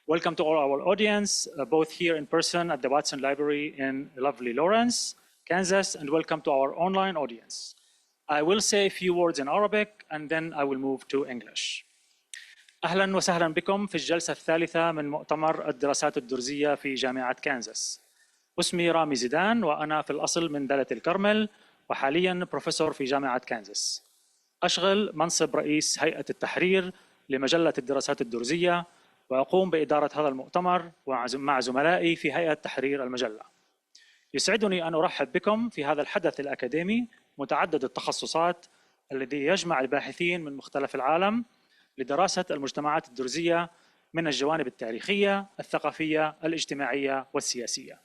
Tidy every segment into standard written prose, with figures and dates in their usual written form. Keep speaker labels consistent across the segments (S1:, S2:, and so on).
S1: Welcome to all our audience, both here in person at the Watson Library in lovely Lawrence, Kansas, and welcome to our online audience. I will say a few words in Arabic and then I will move to English. أهلا وسهلا بكم في الجلسة الثالثة من مؤتمر الدراسات الدرزية في جامعة كانزاس. اسمي رامي زيدان وأنا في الأصل من دلة الكرمل وحاليا بروفيسور في جامعة كانزاس. أشغل منصب رئيس هيئة التحرير لمجلة الدراسات الدرزية وأقوم بإدارة هذا المؤتمر مع زملائي في هيئة تحرير المجلة. يسعدني أن أرحب بكم في هذا الحدث الأكاديمي متعدد التخصصات الذي يجمع الباحثين من مختلف العالم لدراسة المجتمعات الدرزية من الجوانب التاريخية، الثقافية، الاجتماعية والسياسية.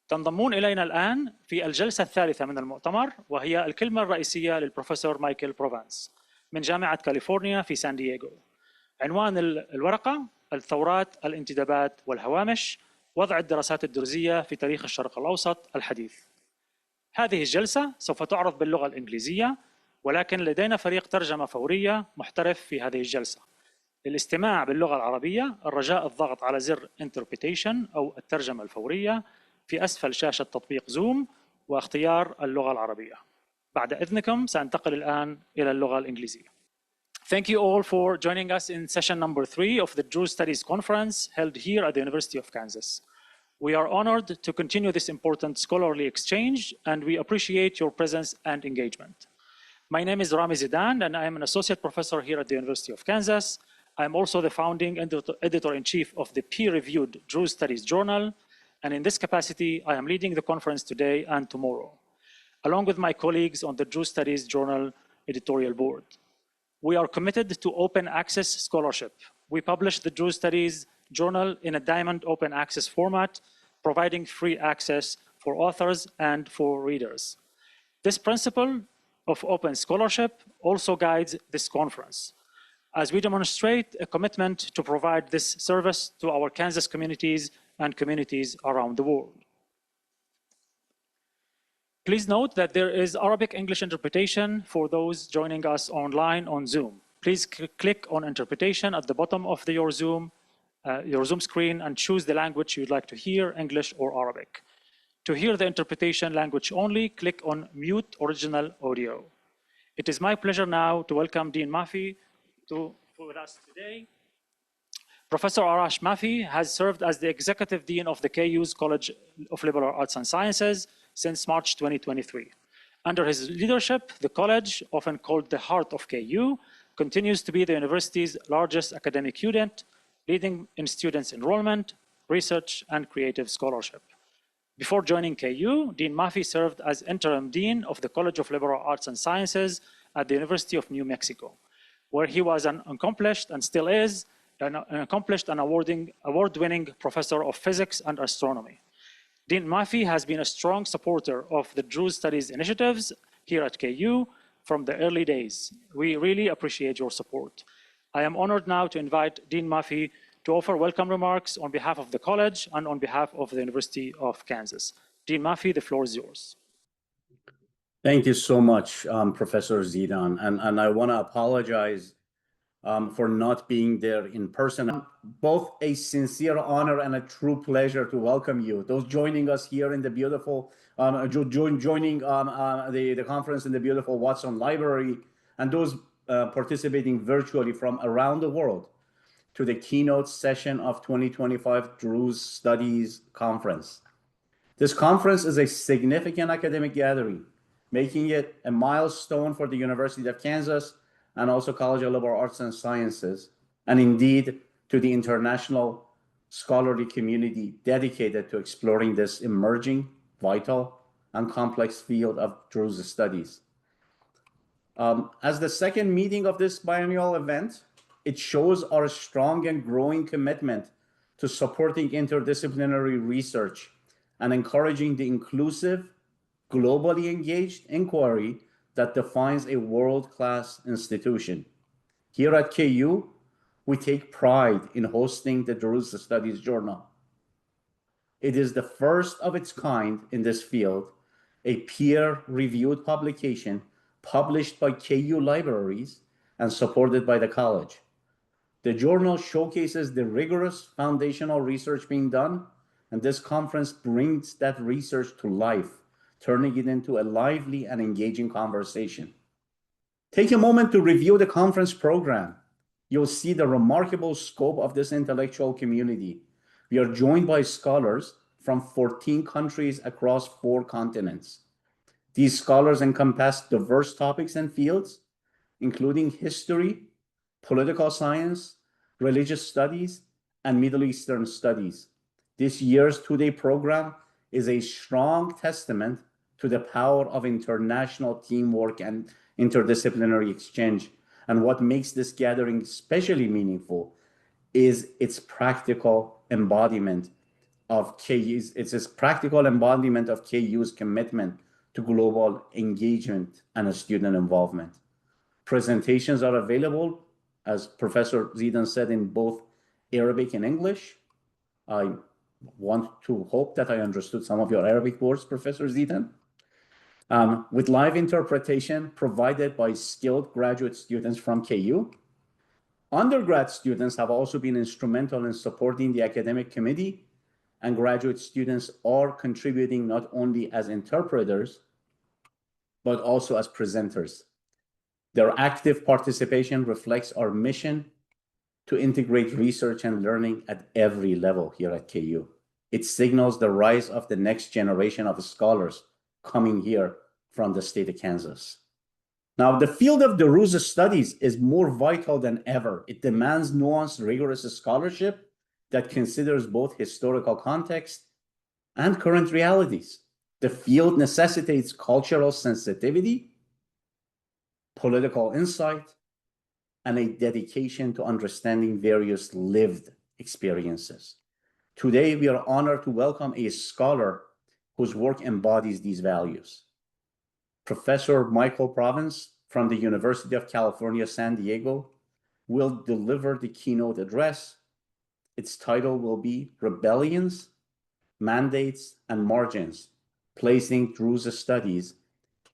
S1: تنضمون إلينا الآن في الجلسة الثالثة من المؤتمر وهي الكلمة الرئيسية للبروفيسور مايكل بروفنس من جامعة كاليفورنيا في سان دييغو. عنوان الورقة: الثورات، الانتدابات والهوامش، وضع الدراسات الدرزية في تاريخ الشرق الأوسط الحديث. هذه الجلسة سوف تعرض باللغة الإنجليزية، ولكن لدينا فريق ترجمة فورية محترف في هذه الجلسة. للاستماع باللغة العربية الرجاء الضغط على زر Interpretation أو الترجمة الفورية في أسفل شاشة تطبيق زوم واختيار اللغة العربية. بعد إذنكم سأنتقل الآن إلى اللغة الإنجليزية. Thank you all for joining us in session number 3 of the Druze Studies Conference held here at the University of Kansas. We are honored to continue this important scholarly exchange and we appreciate your presence and engagement. My name is Rami Zeedan and I am an associate professor here at the University of Kansas. I am also the founding editor-in-chief of the peer-reviewed Druze Studies Journal, and in this capacity I am leading the conference today and tomorrow, along with my colleagues on the Druze Studies Journal editorial board. We are committed to open access scholarship. We publish the Druze Studies Journal in a diamond open access format, providing free access for authors and for readers. This principle of open scholarship also guides this conference, as we demonstrate a commitment to provide this service to our Kansas communities and communities around the world. Please note that there is Arabic-English interpretation for those joining us online on Zoom. Please click on interpretation at the bottom of your Zoom screen and choose the language you'd like to hear, English or Arabic. To hear the interpretation language only, click on Mute Original Audio. It is my pleasure now to welcome Dean Mafi with us today. Professor Arash Mafi has served as the Executive Dean of the KU's College of Liberal Arts and Sciences since March 2023. Under his leadership, the college, often called the heart of KU, continues to be the university's largest academic unit, leading in students' enrollment, research, and creative scholarship. Before joining KU, Dean Mafi served as interim dean of the College of Liberal Arts and Sciences at the University of New Mexico, where he was an accomplished, and still is, an accomplished and award-winning professor of physics and astronomy. Dean Mafi has been a strong supporter of the Druze Studies initiatives here at KU from the early days. We really appreciate your support. I am honored now to invite Dean Mafi to offer welcome remarks on behalf of the college and on behalf of the University of Kansas. Dean Mafi, the floor is yours.
S2: Thank you so much, Professor Zeedan. And I want to apologize for not being there in person. Both a sincere honor and a true pleasure to welcome you. Those joining us here in the beautiful, joining the conference in the beautiful Watson Library, and those participating virtually from around the world to the keynote session of 2025 Druze Studies Conference. This conference is a significant academic gathering, making it a milestone for the University of Kansas and also College of Liberal Arts and Sciences, and indeed to the international scholarly community dedicated to exploring this emerging, vital, and complex field of Druze studies. As the second meeting of this biennial event, it shows our strong and growing commitment to supporting interdisciplinary research and encouraging the inclusive, globally engaged inquiry that defines a world-class institution. Here at KU, we take pride in hosting the Druze Studies Journal. It is the first of its kind in this field, a peer-reviewed publication published by KU libraries and supported by the college. The journal showcases the rigorous foundational research being done, and this conference brings that research to life, turning it into a lively and engaging conversation. Take a moment to review the conference program. You'll see the remarkable scope of this intellectual community. We are joined by scholars from 14 countries across 4 continents. These scholars encompass diverse topics and fields, including history, political science, religious studies, and Middle Eastern studies. This year's two-day program is a strong testament to the power of international teamwork and interdisciplinary exchange. And what makes this gathering especially meaningful is its practical embodiment of KU's commitment to global engagement and student involvement. Presentations are available, as Professor Zeedan said, in both Arabic and English. I want to hope that I understood some of your Arabic words, Professor Zeedan. With live interpretation provided by skilled graduate students from KU. Undergrad students have also been instrumental in supporting the academic committee, and graduate students are contributing not only as interpreters, but also as presenters. Their active participation reflects our mission to integrate research and learning at every level here at KU. It signals the rise of the next generation of scholars coming here from the state of Kansas. Now, the field of the Druze studies is more vital than ever. It demands nuanced, rigorous scholarship that considers both historical context and current realities. The field necessitates cultural sensitivity, political insight, and a dedication to understanding various lived experiences. Today, we are honored to welcome a scholar whose work embodies these values. Professor Michael Provence from the University of California, San Diego, will deliver the keynote address. Its title will be Rebellions, Mandates, and Margins, Placing Druze Studies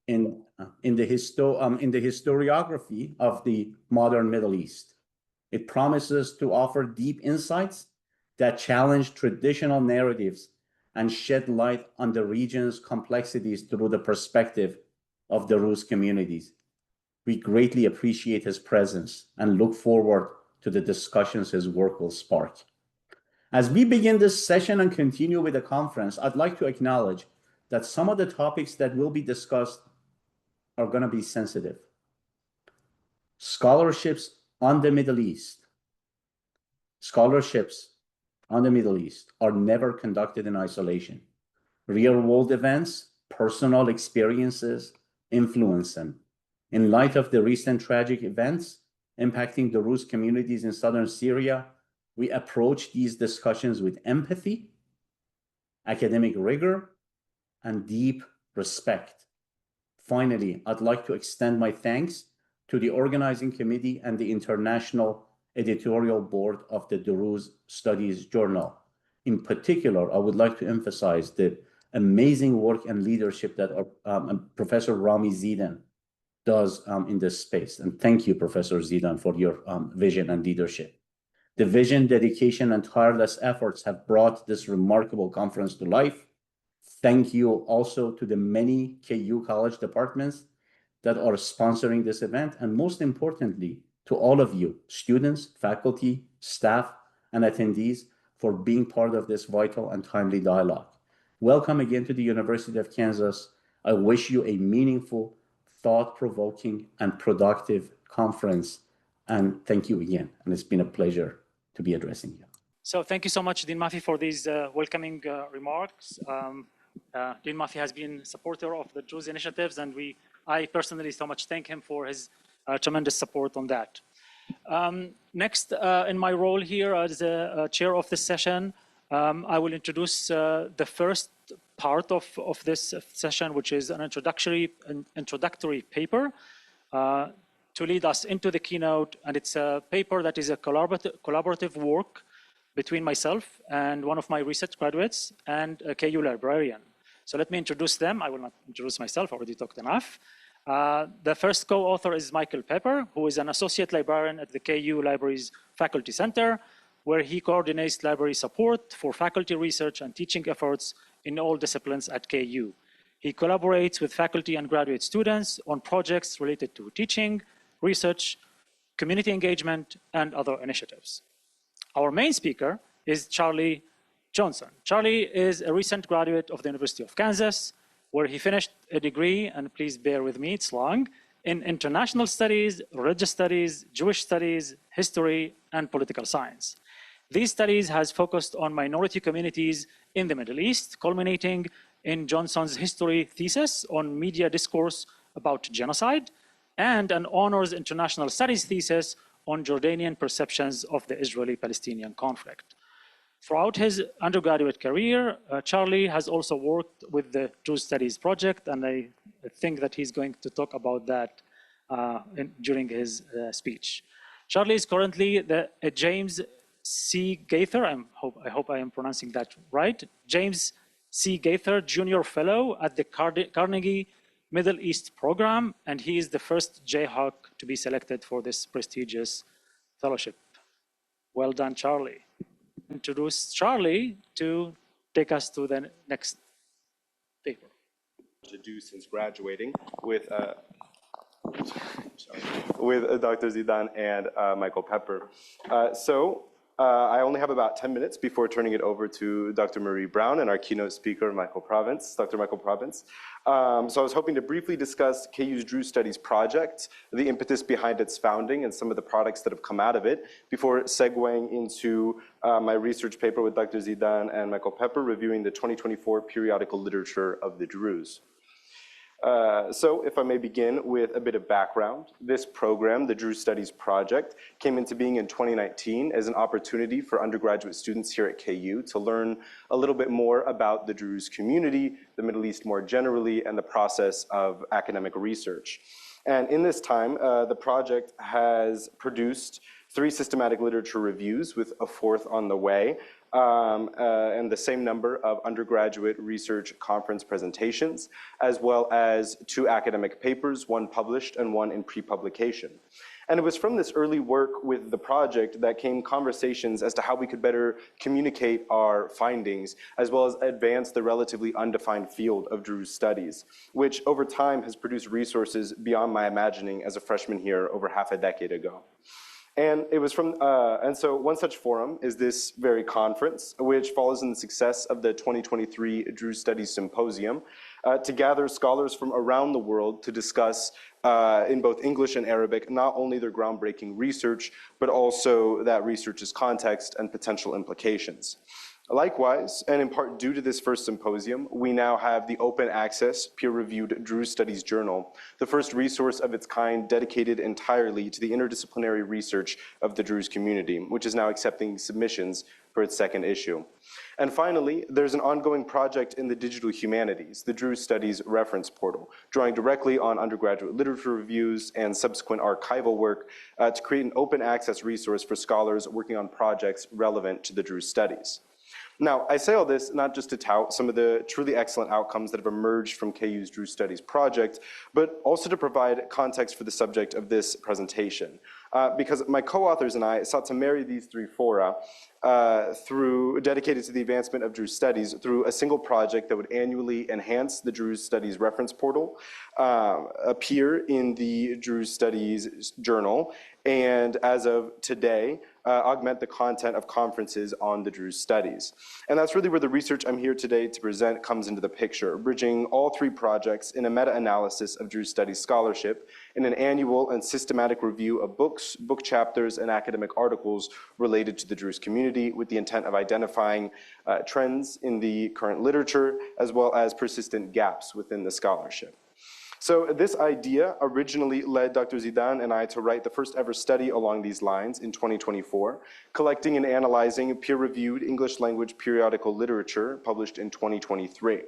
S2: in the historiography of the modern Middle East. It promises to offer deep insights that challenge traditional narratives and shed light on the region's complexities through the perspective of the Druze communities. We greatly appreciate his presence and look forward to the discussions his work will spark. As we begin this session and continue with the conference, I'd like to acknowledge that some of the topics that will be discussed are going to be sensitive. Scholarships on the Middle East are never conducted in isolation. Real-world events, personal experiences influence them. In light of the recent tragic events impacting the Druze communities in southern Syria, we approach these discussions with empathy, academic rigor, and deep respect. Finally, I'd like to extend my thanks to the organizing committee and the international editorial board of the Druze Studies Journal. In particular, I would like to emphasize the amazing work and leadership that Professor Rami Zeedan does in this space. And thank you, Professor Zeedan, for your vision and leadership. The vision, dedication, and tireless efforts have brought this remarkable conference to life. Thank you also to the many KU college departments that are sponsoring this event, and most importantly, to all of you, students, faculty, staff, and attendees, for being part of this vital and timely dialogue. Welcome again to the University of Kansas. I wish you a meaningful, thought-provoking, and productive conference, and thank you again. And it's been a pleasure to be addressing you.
S1: So thank you so much, Dean Mafi, for these welcoming remarks. Dean Mafi has been a supporter of the Druze initiatives, and I personally so much thank him for his tremendous support on that. Next, in my role here as the chair of this session, I will introduce the first part of this session, which is an introductory paper to lead us into the keynote. And it's a paper that is a collaborative work between myself and one of my research graduates and a KU librarian. So let me introduce them. I will not introduce myself, I already talked enough. The first co-author is Michael Peper, who is an associate librarian at the KU Libraries Faculty Center, where he coordinates library support for faculty research and teaching efforts in all disciplines at KU. He collaborates with faculty and graduate students on projects related to teaching, research, community engagement, and other initiatives. Our main speaker is Charlie Johnson. Charlie is a recent graduate of the University of Kansas, where he finished a degree, and please bear with me, it's long, in international studies, religious studies, Jewish studies, history, and political science. These studies has focused on minority communities in the Middle East, culminating in Johnson's history thesis on media discourse about genocide, and an honors international studies thesis on Jordanian perceptions of the Israeli-Palestinian conflict. Throughout his undergraduate career, Charlie has also worked with the Druze Studies Project, and I think that he's going to talk about that during his speech. Charlie is currently the James C. Gaither, I hope I am pronouncing that right, James C. Gaither Junior Fellow at the Carnegie Middle East Program, and he is the first Jayhawk to be selected for this prestigious fellowship. Well done, Charlie. Introduce Charlie to take us to the next paper.
S3: To do since graduating with Dr. Zeedan and Michael Peper. I only have about 10 minutes before turning it over to Dr. Marie Brown and our keynote speaker, Dr. Michael Provence. So I was hoping to briefly discuss KU's Druze Studies project, the impetus behind its founding, and some of the products that have come out of it, before segueing into my research paper with Dr. Zeedan and Michael Peper, reviewing the 2024 periodical literature of the Druze. So if I may begin with a bit of background, this program, the Druze Studies Project, came into being in 2019 as an opportunity for undergraduate students here at KU to learn a little bit more about the Druze community, the Middle East more generally, and the process of academic research. And in this time, the project has produced 3 systematic literature reviews with a 4th on the way, and the same number of undergraduate research conference presentations, as well as 2 academic papers, 1 published and 1 in pre-publication. And it was from this early work with the project that came conversations as to how we could better communicate our findings, as well as advance the relatively undefined field of Druze studies, which over time has produced resources beyond my imagining as a freshman here over half a decade ago. And it was and so one such forum is this very conference, which follows in the success of the 2023 Druze Studies Symposium, to gather scholars from around the world to discuss in both English and Arabic, not only their groundbreaking research, but also that research's context and potential implications. Likewise, and in part due to this first symposium, we now have the open access, peer-reviewed Druze Studies Journal, the first resource of its kind dedicated entirely to the interdisciplinary research of the Druze community, which is now accepting submissions for its 2nd issue. And finally, there's an ongoing project in the digital humanities, the Druze Studies Reference Portal, drawing directly on undergraduate literature reviews and subsequent archival work to create an open access resource for scholars working on projects relevant to the Druze studies. Now, I say all this not just to tout some of the truly excellent outcomes that have emerged from KU's Druze Studies project, but also to provide context for the subject of this presentation. Because my co-authors and I sought to marry these 3 fora dedicated to the advancement of Druze studies through a single project that would annually enhance the Druze Studies Reference Portal, appear in the Druze Studies Journal, and as of today, augment the content of conferences on the Druze studies. And that's really where the research I'm here today to present comes into the picture, bridging all 3 projects in a meta-analysis of Druze studies scholarship in an annual and systematic review of books, book chapters, and academic articles related to the Druze community with the intent of identifying trends in the current literature, as well as persistent gaps within the scholarship. So this idea originally led Dr. Zeedan and I to write the first ever study along these lines in 2024, collecting and analyzing peer-reviewed English language periodical literature published in 2023.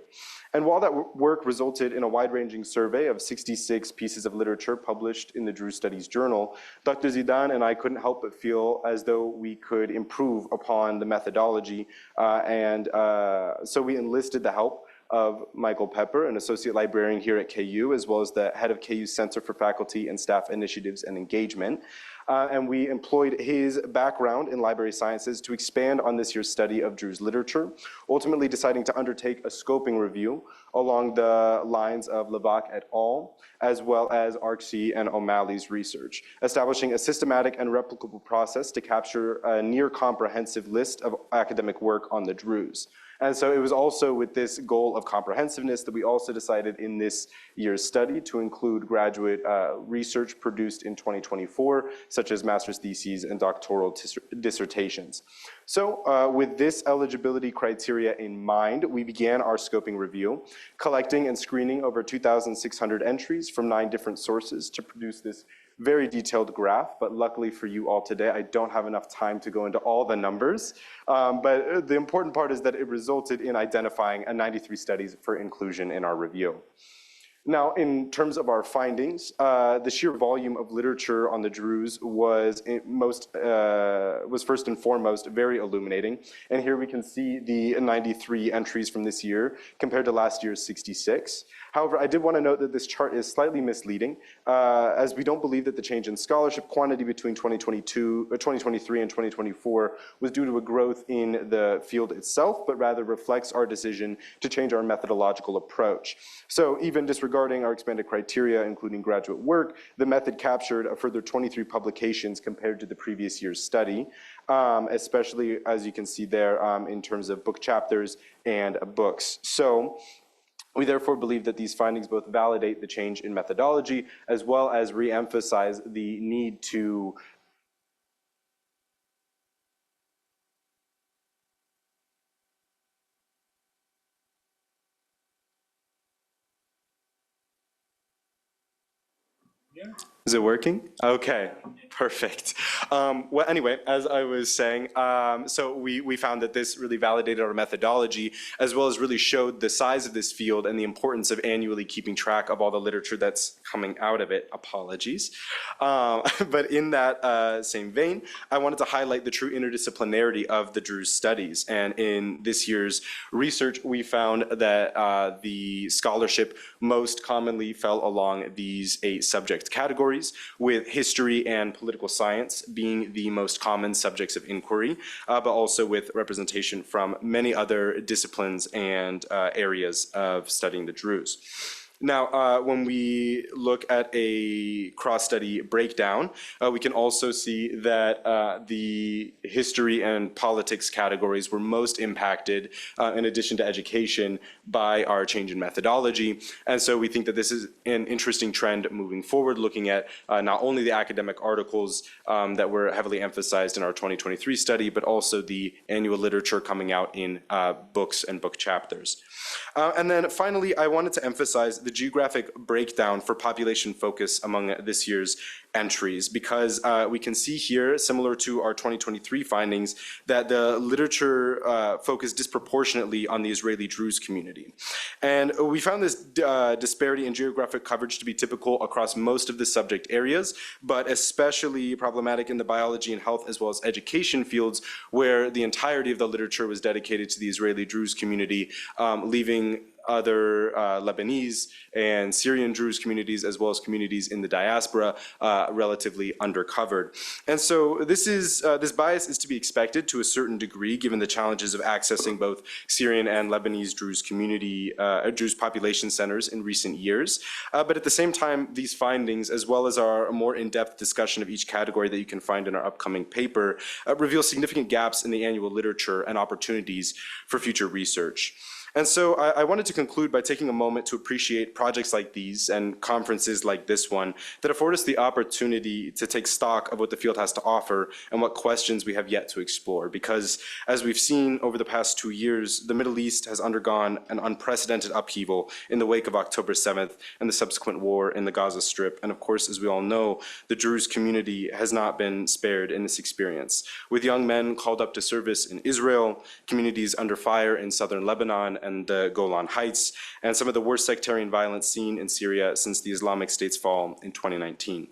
S3: And while that work resulted in a wide-ranging survey of 66 pieces of literature published in the Druze Studies Journal, Dr. Zeedan and I couldn't help but feel as though we could improve upon the methodology, so we enlisted the help of Michael Peper, an associate librarian here at KU, as well as the head of KU's Center for Faculty and Staff Initiatives and Engagement. And we employed his background in library sciences to expand on this year's study of Druze literature, ultimately deciding to undertake a scoping review along the lines of Levac et al., as well as Arksy and O'Malley's research, establishing a systematic and replicable process to capture a near comprehensive list of academic work on the Druze. And so it was also with this goal of comprehensiveness that we also decided in this year's study to include graduate research produced in 2024, such as master's theses and doctoral dissertations. So with this eligibility criteria in mind, we began our scoping review, collecting and screening over 2,600 entries from 9 different sources to produce this very detailed graph, but luckily for you all today, I don't have enough time to go into all the numbers. But the important part is that it resulted in identifying 93 studies for inclusion in our review. Now, in terms of our findings, the sheer volume of literature on the Druze was first and foremost very illuminating. And here we can see the 93 entries from this year compared to last year's 66. However, I did want to note that this chart is slightly misleading, as we don't believe that the change in scholarship quantity between 2023 and 2024 was due to a growth in the field itself, but rather reflects our decision to change our methodological approach. So even disregarding our expanded criteria, including graduate work, the method captured a further 23 publications compared to the previous year's study, especially as you can see there in terms of book chapters and books. So we therefore believe that these findings both validate the change in methodology as well as re-emphasize the need to Is it working? Okay, perfect. Well, anyway, as I was saying, so we found that this really validated our methodology, as well as really showed the size of this field and the importance of annually keeping track of all the literature that's coming out of it. Apologies. But in that same vein, I wanted to highlight the true interdisciplinarity of the Druze studies. And in this year's research, we found that the scholarship most commonly fell along these 8 subject categories, with history and political science being the most common subjects of inquiry, but also with representation from many other disciplines and areas of studying the Druze. Now, when we look at a cross-study breakdown, we can also see that the history and politics categories were most impacted, in addition to education, by our change in methodology. And so we think that this is an interesting trend moving forward, looking at not only the academic articles that were heavily emphasized in our 2023 study, but also the annual literature coming out in books and book chapters. And then finally, I wanted to emphasize the geographic breakdown for population focus among this year's entries, because we can see here, similar to our 2023 findings, that the literature focused disproportionately on the Israeli Druze community. And we found this disparity in geographic coverage to be typical across most of the subject areas, but especially problematic in the biology and health as well as education fields, where the entirety of the literature was dedicated to the Israeli Druze community, leaving other Lebanese and Syrian Druze communities, as well as communities in the diaspora, relatively undercovered. And so this bias is to be expected to a certain degree, given the challenges of accessing both Syrian and Lebanese Druze Druze population centers in recent years. But at the same time, these findings, as well as our more in-depth discussion of each category that you can find in our upcoming paper, reveal significant gaps in the annual literature and opportunities for future research. And so I wanted to conclude by taking a moment to appreciate projects like these and conferences like this one that afford us the opportunity to take stock of what the field has to offer and what questions we have yet to explore. Because as we've seen over the past 2 years, the Middle East has undergone an unprecedented upheaval in the wake of October 7th and the subsequent war in the Gaza Strip. And of course, as we all know, the Druze community has not been spared in this experience, with young men called up to service in Israel, communities under fire in southern Lebanon and the Golan Heights, and some of the worst sectarian violence seen in Syria since the Islamic State's fall in 2019.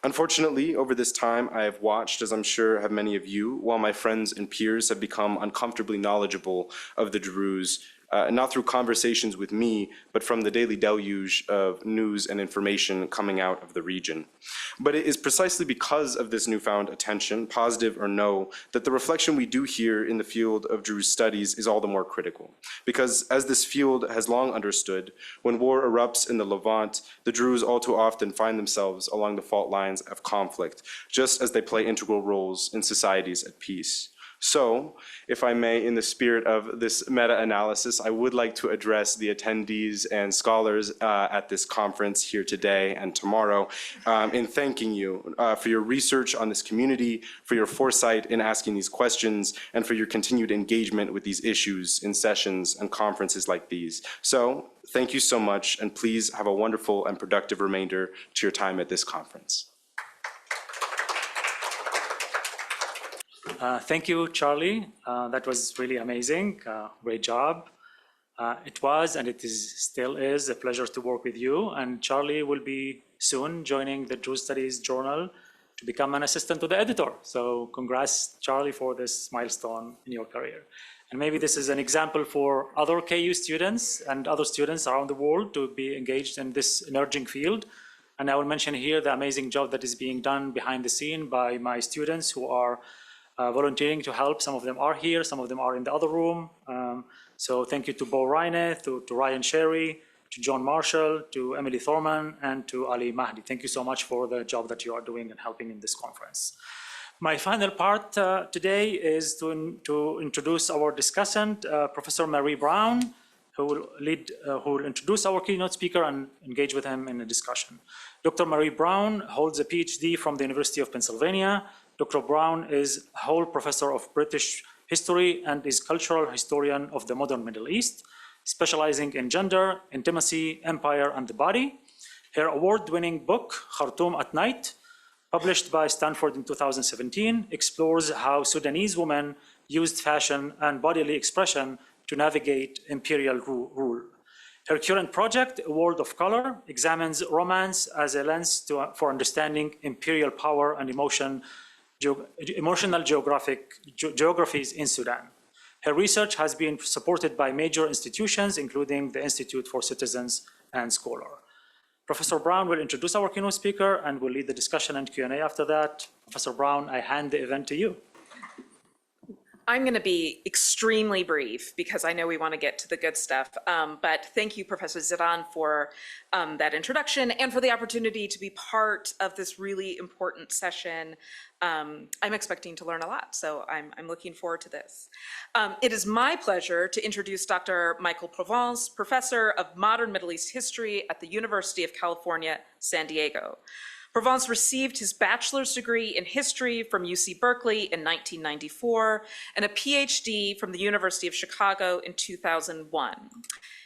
S3: Unfortunately, over this time, I have watched, as I'm sure have many of you, while my friends and peers have become uncomfortably knowledgeable of the Druze not through conversations with me, but from the daily deluge of news and information coming out of the region. But it is precisely because of this newfound attention, positive or no, that the reflection we do here in the field of Druze studies is all the more critical. Because as this field has long understood, when war erupts in the Levant, the Druze all too often find themselves along the fault lines of conflict, just as they play integral roles in societies at peace. So, if I may, in the spirit of this meta-analysis, I would like to address the attendees and scholars at this conference here today and tomorrow in thanking you for your research on this community, for your foresight in asking these questions, and for your continued engagement with these issues in sessions and conferences like these. So, thank you so much, and please have a wonderful and productive remainder to your time at this conference.
S1: Thank you, Charlie. That was really amazing. Great job. It was, and it still is, a pleasure to work with you. And Charlie will be soon joining the Druze Studies Journal to become an assistant to the editor. So congrats, Charlie, for this milestone in your career. And maybe this is an example for other KU students and other students around the world to be engaged in this emerging field. And I will mention here the amazing job that is being done behind the scene by my students who are volunteering to help. Some of them are here, some of them are in the other room. So thank you to Bo Reine, to Ryan Sherry, to John Marshall, to Emily Thorman, and to Ali Mahdi. Thank you so much for the job that you are doing and helping in this conference. My final part today is to introduce our discussant, Professor Marie Brown, who will introduce our keynote speaker and engage with him in a discussion. Dr. Marie Brown holds a PhD from the University of Pennsylvania. Dr. Brown is Hall Professor of British History and is Cultural Historian of the Modern Middle East, specializing in gender, intimacy, empire, and the body. Her award-winning book, Khartoum at Night, published by Stanford in 2017, explores how Sudanese women used fashion and bodily expression to navigate imperial rule. Her current project, A World of Color, examines romance as a lens for understanding imperial power and emotional geographies in Sudan. Her research has been supported by major institutions, including the Institute for Citizens and Scholar. Professor Brown will introduce our keynote speaker and will lead the discussion and Q&A after that. Professor Brown, I hand the event to you.
S4: I'm going to be extremely brief because I know we want to get to the good stuff. But thank you, Professor Zeedan, for that introduction and for the opportunity to be part of this really important session. I'm expecting to learn a lot, so I'm looking forward to this. It is my pleasure to introduce Dr. Michael Provence, Professor of Modern Middle East History at the University of California, San Diego. Provence received his bachelor's degree in history from UC Berkeley in 1994 and a PhD from the University of Chicago in 2001.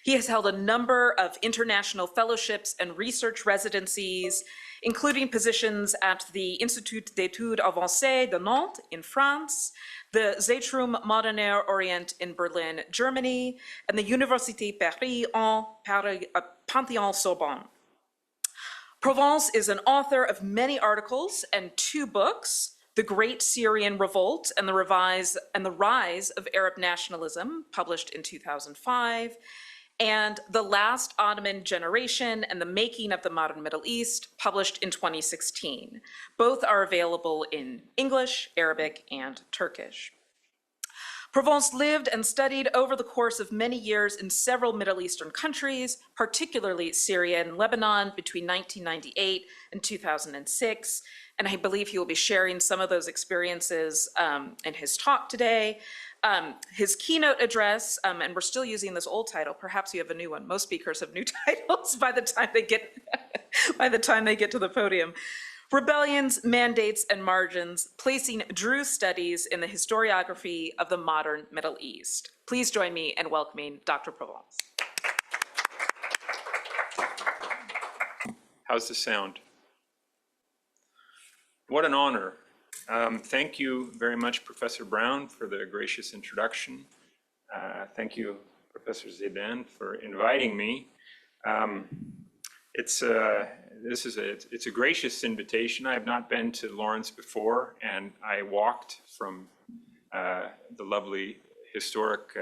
S4: He has held a number of international fellowships and research residencies, including positions at the Institut d'études avancées de Nantes in France, the Zentrum Moderner Orient in Berlin, Germany, and the Université Paris en Panthéon-Sorbonne. Provence is an author of many articles and 2 books, The Great Syrian Revolt and the Rise of Arab Nationalism, published in 2005, and The Last Ottoman Generation and the Making of the Modern Middle East, published in 2016. Both are available in English, Arabic, and Turkish. Provence lived and studied over the course of many years in several Middle Eastern countries, particularly Syria and Lebanon between 1998 and 2006. And I believe he will be sharing some of those experiences in his talk today. His keynote address, and we're still using this old title, perhaps you have a new one. Most speakers have new titles by the time they get to the podium. Rebellions, Mandates, and Margins, Placing Druze Studies in the Historiography of the Modern Middle East. Please join me in welcoming Dr. Provence.
S5: How's the sound? What an honor. Thank you very much, Professor Brown, for the gracious introduction. Thank you, Professor Zeedan, for inviting me. It's a gracious invitation. I have not been to Lawrence before, and I walked from the lovely historic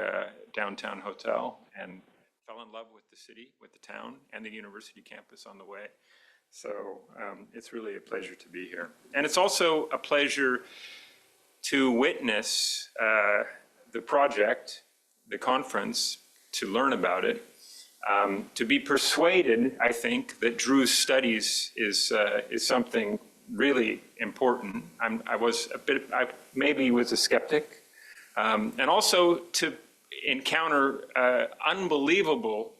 S5: downtown hotel and fell in love with the city, with the town, and the university campus on the way. So it's really a pleasure to be here. And it's also a pleasure to witness the project, the conference, to learn about it, to be persuaded, I think, that Druze Studies is something really important. I maybe was a skeptic, and also to encounter unbelievable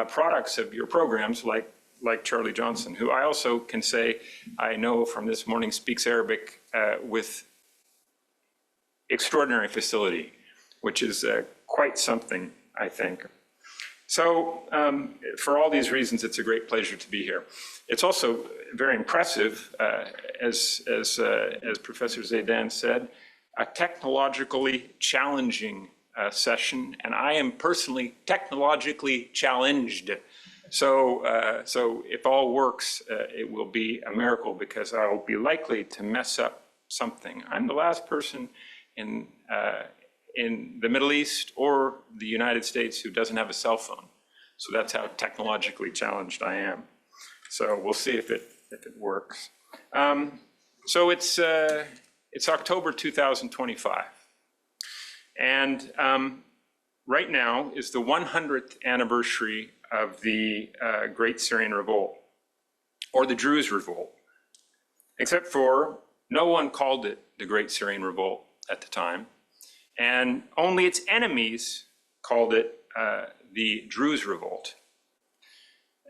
S5: products of your programs, like Charlie Johnson, who I also can say I know from this morning speaks Arabic with extraordinary facility, which is quite something, I think. So for all these reasons, it's a great pleasure to be here. It's also very impressive, as Professor Zeedan said, a technologically challenging session, and I am personally technologically challenged. So if all works, it will be a miracle, because I will be likely to mess up something. I'm the last person in the Middle East or the United States who doesn't have a cell phone. So that's how technologically challenged I am. So we'll see if it works. So it's October 2025. And right now is the 100th anniversary of the Great Syrian Revolt, or the Druze Revolt, except for no one called it the Great Syrian Revolt at the time, and only its enemies called it the Druze Revolt.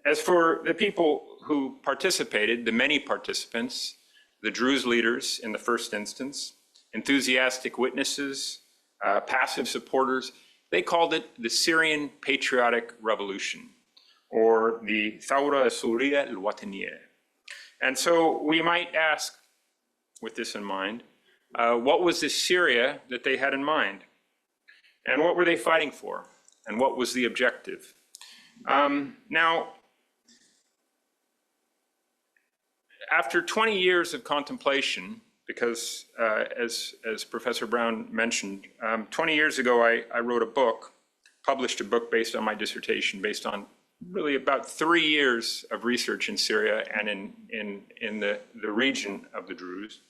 S5: As for the people who participated, the many participants, the Druze leaders in the first instance, enthusiastic witnesses, passive supporters, they called it the Syrian Patriotic Revolution, or the Thawra Suriya al-Wataniya. And so we might ask, with this in mind, what was the Syria that they had in mind? And what were they fighting for? And what was the objective? Now, after 20 years of contemplation, because as Professor Brown mentioned, 20 years ago I wrote a book, published a book based on my dissertation, based on really about 3 years of research in Syria and in the region of the Druze.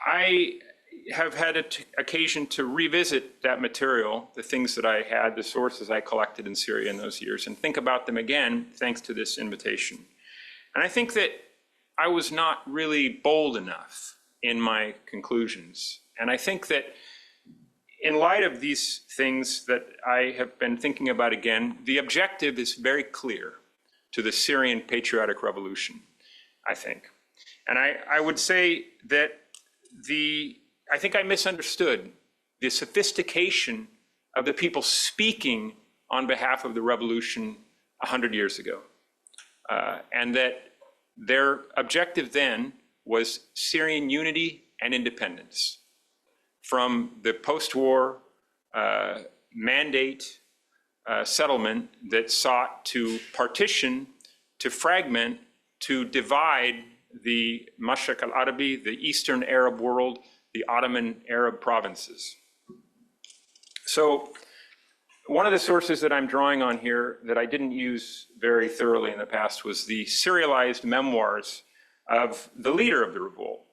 S5: I have had occasion to revisit that material, the things that I had, the sources I collected in Syria in those years, and think about them again, thanks to this invitation. And I think that I was not really bold enough in my conclusions. And I think that in light of these things that I have been thinking about again, the objective is very clear to the Syrian Patriotic Revolution, I think. And I would say that I think I misunderstood the sophistication of the people speaking on behalf of the revolution 100 years ago. And that their objective then was Syrian unity and independence from the post-war mandate settlement that sought to partition, to fragment, to divide the Mashriq al-Arabi, the Eastern Arab world, the Ottoman Arab provinces. So one of the sources that I'm drawing on here that I didn't use very thoroughly in the past was the serialized memoirs of the leader of the revolt,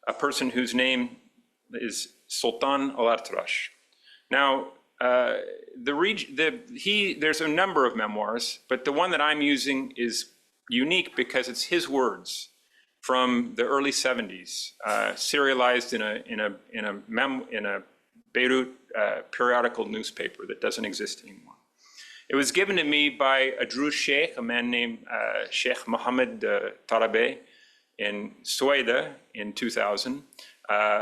S5: a person whose name is Sultan al-Artrash. Now, there's a number of memoirs, but the one that I'm using is unique because it's his words from the early 70s, serialized in a Beirut periodical newspaper that doesn't exist anymore. It was given to me by a Druze sheikh, a man named Sheikh Mohammed Tarabe in Sueda in 2000,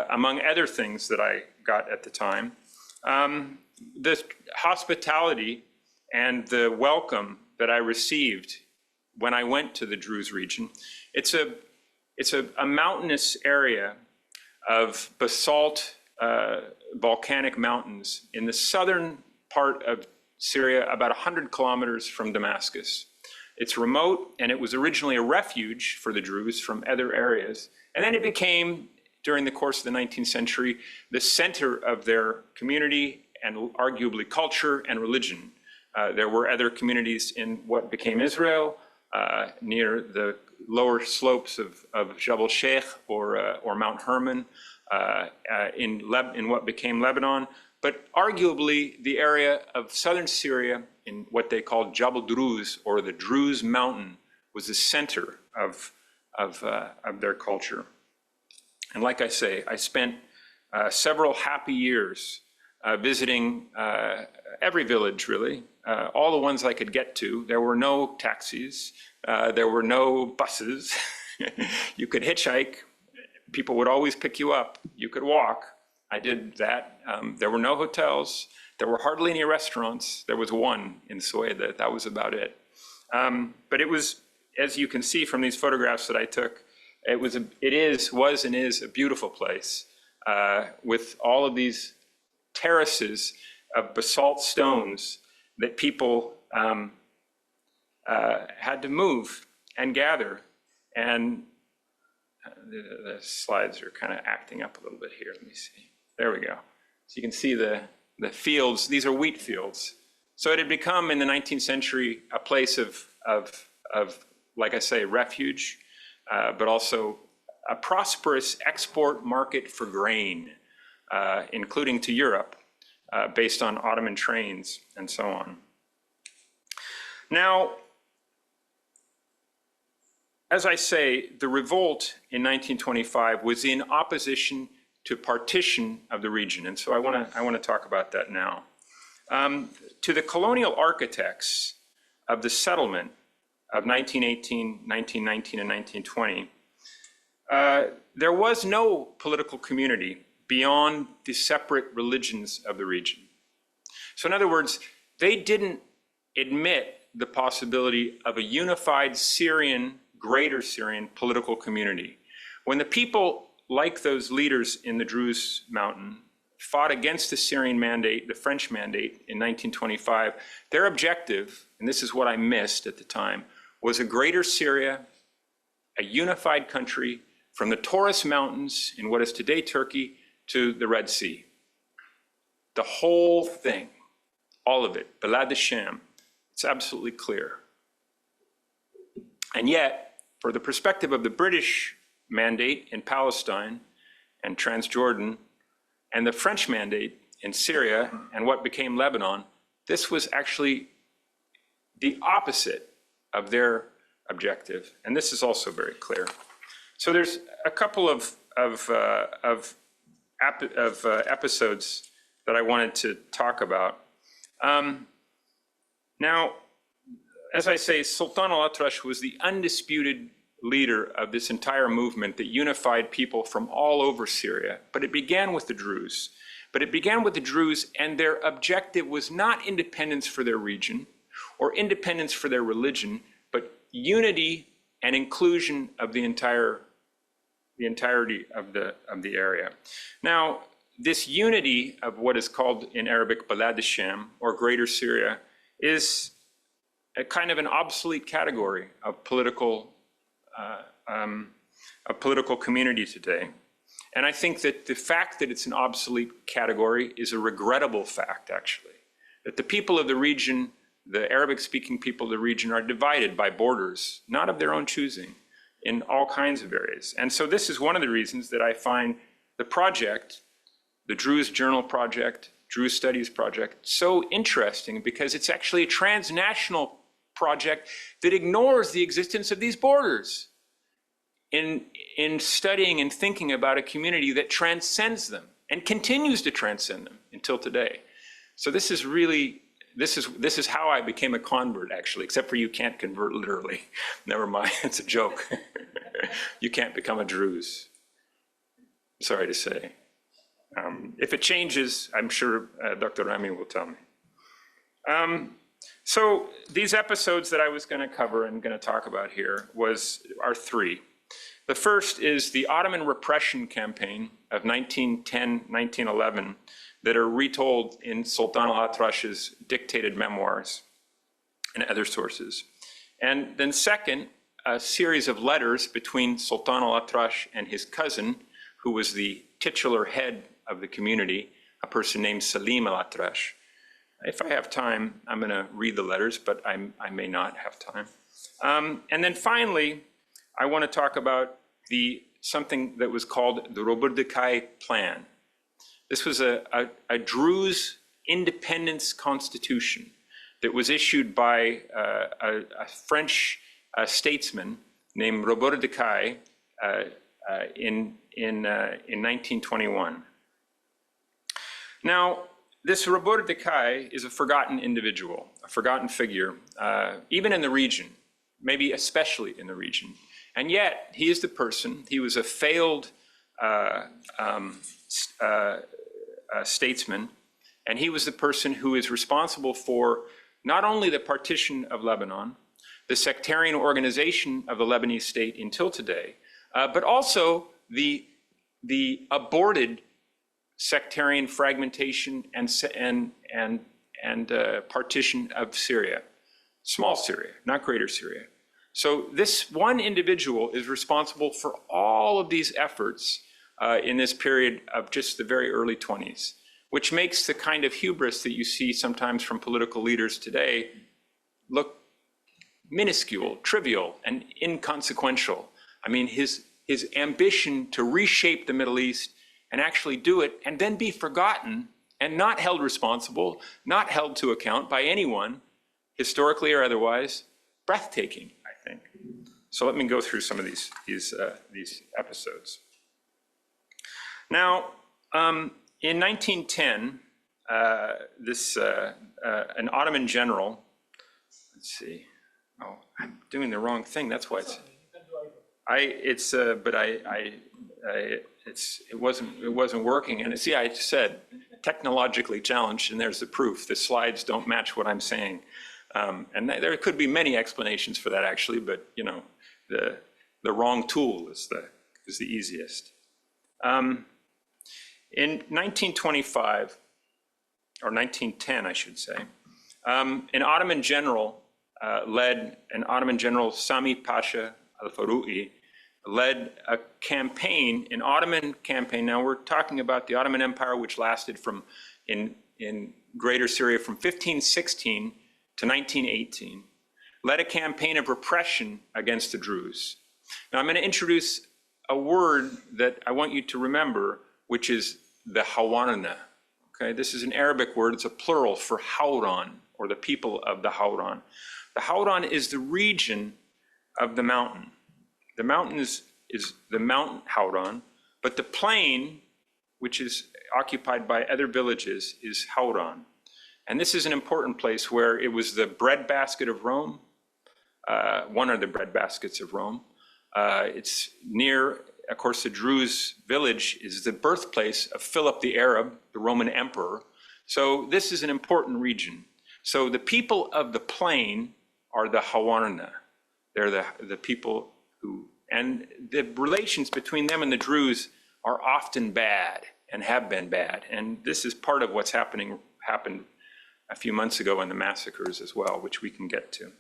S5: among other things that I got at the time. The hospitality and the welcome that I received when I went to the Druze region, it's a mountainous area of basalt volcanic mountains in the southern part of Syria, about 100 kilometers from Damascus. It's remote, and it was originally a refuge for the Druze from other areas. And then it became, during the course of the 19th century, the center of their community and arguably culture and religion. There were other communities in what became Israel, near the lower slopes of Jabal Sheikh or Mount Hermon, in what became Lebanon, but arguably the area of southern Syria in what they called Jabal Druze, or the Druze Mountain, was the center of their culture. And like I say, I spent several happy years visiting every village, really, all the ones I could get to. There were no taxis, there were no buses. You could hitchhike, people would always pick you up. You could walk, I did that. There were no hotels, there were hardly any restaurants. There was one in Sueda, that was about it. But it was, as you can see from these photographs that I took, was and is a beautiful place, with all of these terraces of basalt stones that people had to move and gather. And the slides are kind of acting up a little bit here. Let me see. There we go. So you can see the fields. These are wheat fields. So it had become in the 19th century a place of like I say, refuge, but also a prosperous export market for grain, including to Europe, based on Ottoman trains and so on. Now, as I say, the revolt in 1925 was in opposition to partition of the region, and so I want to talk about that now. To the colonial architects of the settlement of 1918, 1919, and 1920, there was no political community beyond the separate religions of the region. So in other words, they didn't admit the possibility of a unified Syrian, greater Syrian political community. When the people, like those leaders in the Druze Mountain, fought against the Syrian mandate, the French mandate in 1925, their objective, and this is what I missed at the time, was a greater Syria, a unified country from the Taurus Mountains in what is today Turkey to the Red Sea. The whole thing, all of it, Balad Sham, it's absolutely clear. And yet, for the perspective of the British mandate in Palestine and Transjordan, and the French mandate in Syria and what became Lebanon, this was actually the opposite of their objective, and this is also very clear. So there's a couple of episodes that I wanted to talk about. Now, as I say, Sultan al-Atrash was the undisputed leader of this entire movement that unified people from all over Syria, but it began with the Druze. But it began with the Druze, and their objective was not independence for their region or independence for their religion, but unity and inclusion of the entirety of the area. Now, this unity of what is called in Arabic Balad Sham, or Greater Syria, is a kind of an obsolete category of political community today. And I think that the fact that it's an obsolete category is a regrettable fact, actually. That the people of the region, the Arabic-speaking people of the region, are divided by borders, not of their own choosing, in all kinds of areas. And so this is one of the reasons that I find the project, the Druze Journal Project, Druze Studies Project, so interesting, because it's actually a transnational project that ignores the existence of these borders in studying and thinking about a community that transcends them and continues to transcend them until today. So this is really, this is how I became a convert, actually, except for you can't convert literally. Never mind, it's a joke. You can't become a Druze. Sorry to say. If it changes, I'm sure Dr. Rami will tell me. So these episodes that I was going to cover and going to talk about here are three. The first is the Ottoman repression campaign of 1910-1911 that are retold in Sultan al-Atrash's dictated memoirs and other sources. And then second, a series of letters between Sultan al-Atrash and his cousin, who was the titular head of the community, a person named Salim al-Atrash. If I have time, I'm going to read the letters, but I may not have time. And then finally, I want to talk about something that was called the Robodekai Plan. This was a Druze independence constitution that was issued by a French statesman named Robodekai in 1921. Now, this Robodekai is a forgotten individual, a forgotten figure, even in the region, maybe especially in the region. And yet, he is the person, he was a failed statesman, and he was the person who is responsible for not only the partition of Lebanon, the sectarian organization of the Lebanese state until today, but also the aborted sectarian fragmentation and partition of Syria, small Syria, not greater Syria. So this one individual is responsible for all of these efforts in this period of just the very early 20s, which makes the kind of hubris that you see sometimes from political leaders today look minuscule, trivial, and inconsequential. I mean, his ambition to reshape the Middle East and actually do it and then be forgotten and not held responsible, not held to account by anyone, historically or otherwise, breathtaking, I think. So let me go through some of these episodes. Now, in 1910, an Ottoman general, let's see, oh, I'm doing the wrong thing, that's why it wasn't working. And see, I said technologically challenged, and there's the proof. The slides don't match what I'm saying. And there could be many explanations for that actually, but you know, the wrong tool is the easiest. In 1925, or 1910, I should say, an Ottoman general Sami Pasha al-Faru'i, led a campaign, an Ottoman campaign. Now we're talking about the Ottoman Empire, which lasted in Greater Syria from 1516 to 1918, led a campaign of repression against the Druze. Now I'm going to introduce a word that I want you to remember, which is the Hawanana. Okay, this is an Arabic word, it's a plural for Hawran, or the people of the Hawran. The Hawran is the region of the mountain. The mountain is the mountain Hawran, but the plain, which is occupied by other villages, is Hawran. And this is an important place where it was the breadbasket of Rome, one of the breadbaskets of Rome. It's near, of course, the Druze village is the birthplace of Philip the Arab, the Roman emperor. So this is an important region. So the people of the plain are the Hawarna. They're the people who, and the relations between them and the Druze are often bad and have been bad. And this is part of what's happened a few months ago in the massacres as well, which we can get to.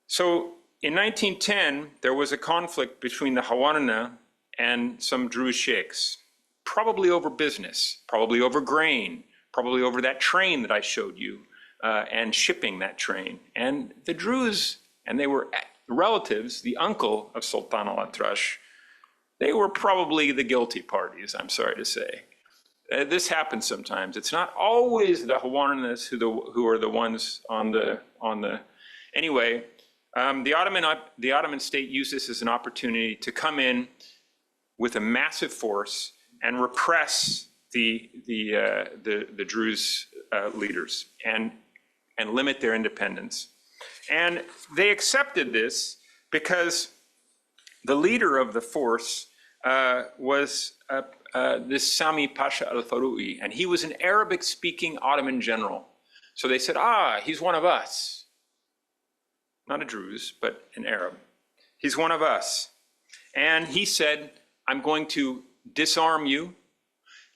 S5: So in 1910, there was a conflict between the Hawarna and some Druze sheikhs, probably over business, probably over grain, probably over that train that I showed you, and shipping that train. And the Druze, and they were relatives, the uncle of Sultan al-Atrash, they were probably the guilty parties, I'm sorry to say. This happens sometimes. It's not always the Hawarnas who are the ones on the. Anyway, the Ottoman state used this as an opportunity to come in with a massive force and repress the Druze leaders and limit their independence. And they accepted this because the leader of the force was this Sami Pasha al-Faru'i, and he was an Arabic-speaking Ottoman general. So they said, he's one of us. Not a Druze, but an Arab. He's one of us. And he said, I'm going to disarm you,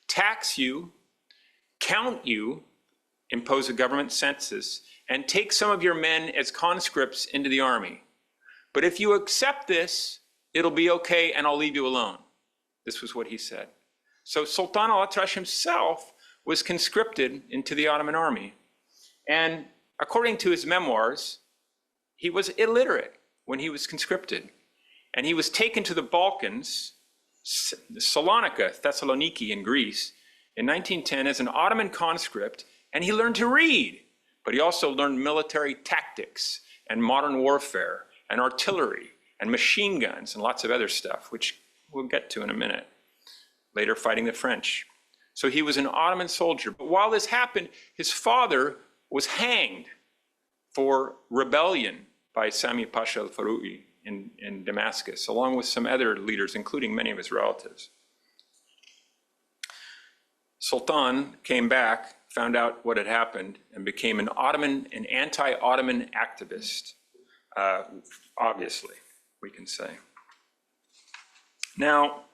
S5: tax you, count you, impose a government census, and take some of your men as conscripts into the army. But if you accept this, it'll be okay and I'll leave you alone. This was what he said. So Sultan al-Atrash himself was conscripted into the Ottoman army. And according to his memoirs, he was illiterate when he was conscripted. And he was taken to the Balkans, Salonika, Thessaloniki in Greece, in 1910 as an Ottoman conscript, and he learned to read. But he also learned military tactics and modern warfare and artillery and machine guns and lots of other stuff, which we'll get to in a minute, later fighting the French. So he was an Ottoman soldier. But while this happened, his father was hanged for rebellion by Sami Pasha al-Faru'i in Damascus, along with some other leaders, including many of his relatives. Sultan came back, found out what had happened, and became an anti-Ottoman activist, obviously, we can say. Now,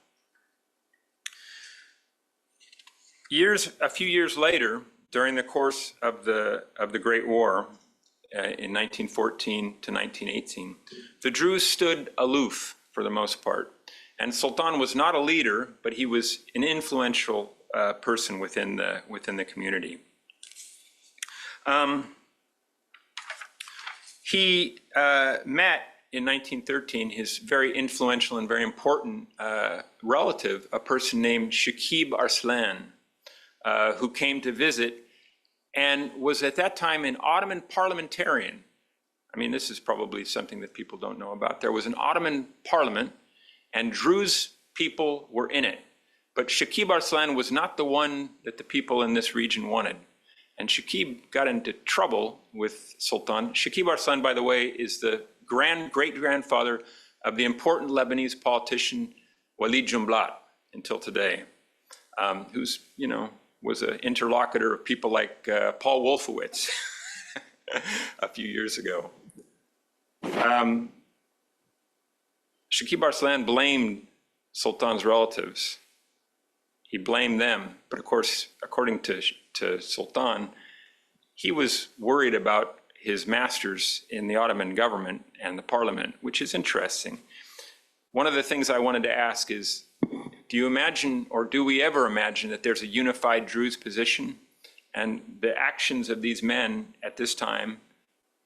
S5: a few years later, during the course of the Great War, in 1914 to 1918, the Druze stood aloof for the most part. And Sultan was not a leader, but he was an influential person within the community. He met in 1913 his very influential and very important relative, a person named Shakib Arslan, who came to visit and was at that time an Ottoman parliamentarian. I mean, this is probably something that people don't know about. There was an Ottoman parliament, and Druze people were in it. But Shakib Arslan was not the one that the people in this region wanted. And Shakib got into trouble with Sultan. Shakib Arslan, by the way, is the great-grandfather of the important Lebanese politician Walid Jumblat until today, who's, was an interlocutor of people like Paul Wolfowitz a few years ago. Shakib Arslan blamed Sultan's relatives. He blamed them, but of course, according to Sultan, he was worried about his masters in the Ottoman government and the parliament, which is interesting. One of the things I wanted to ask is, do you imagine, or do we ever imagine, that there's a unified Druze position? And the actions of these men at this time,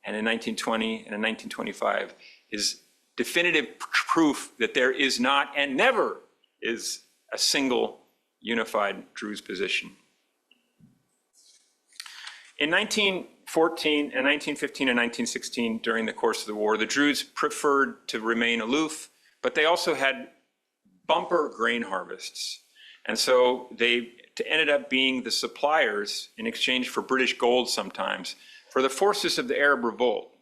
S5: and in 1920 and in 1925, is definitive proof that there is not and never is a single unified Druze position. In 1914 and 1915 and 1916, during the course of the war, the Druze preferred to remain aloof, but they also had bumper grain harvests. And so they ended up being the suppliers, in exchange for British gold sometimes, for the forces of the Arab Revolt,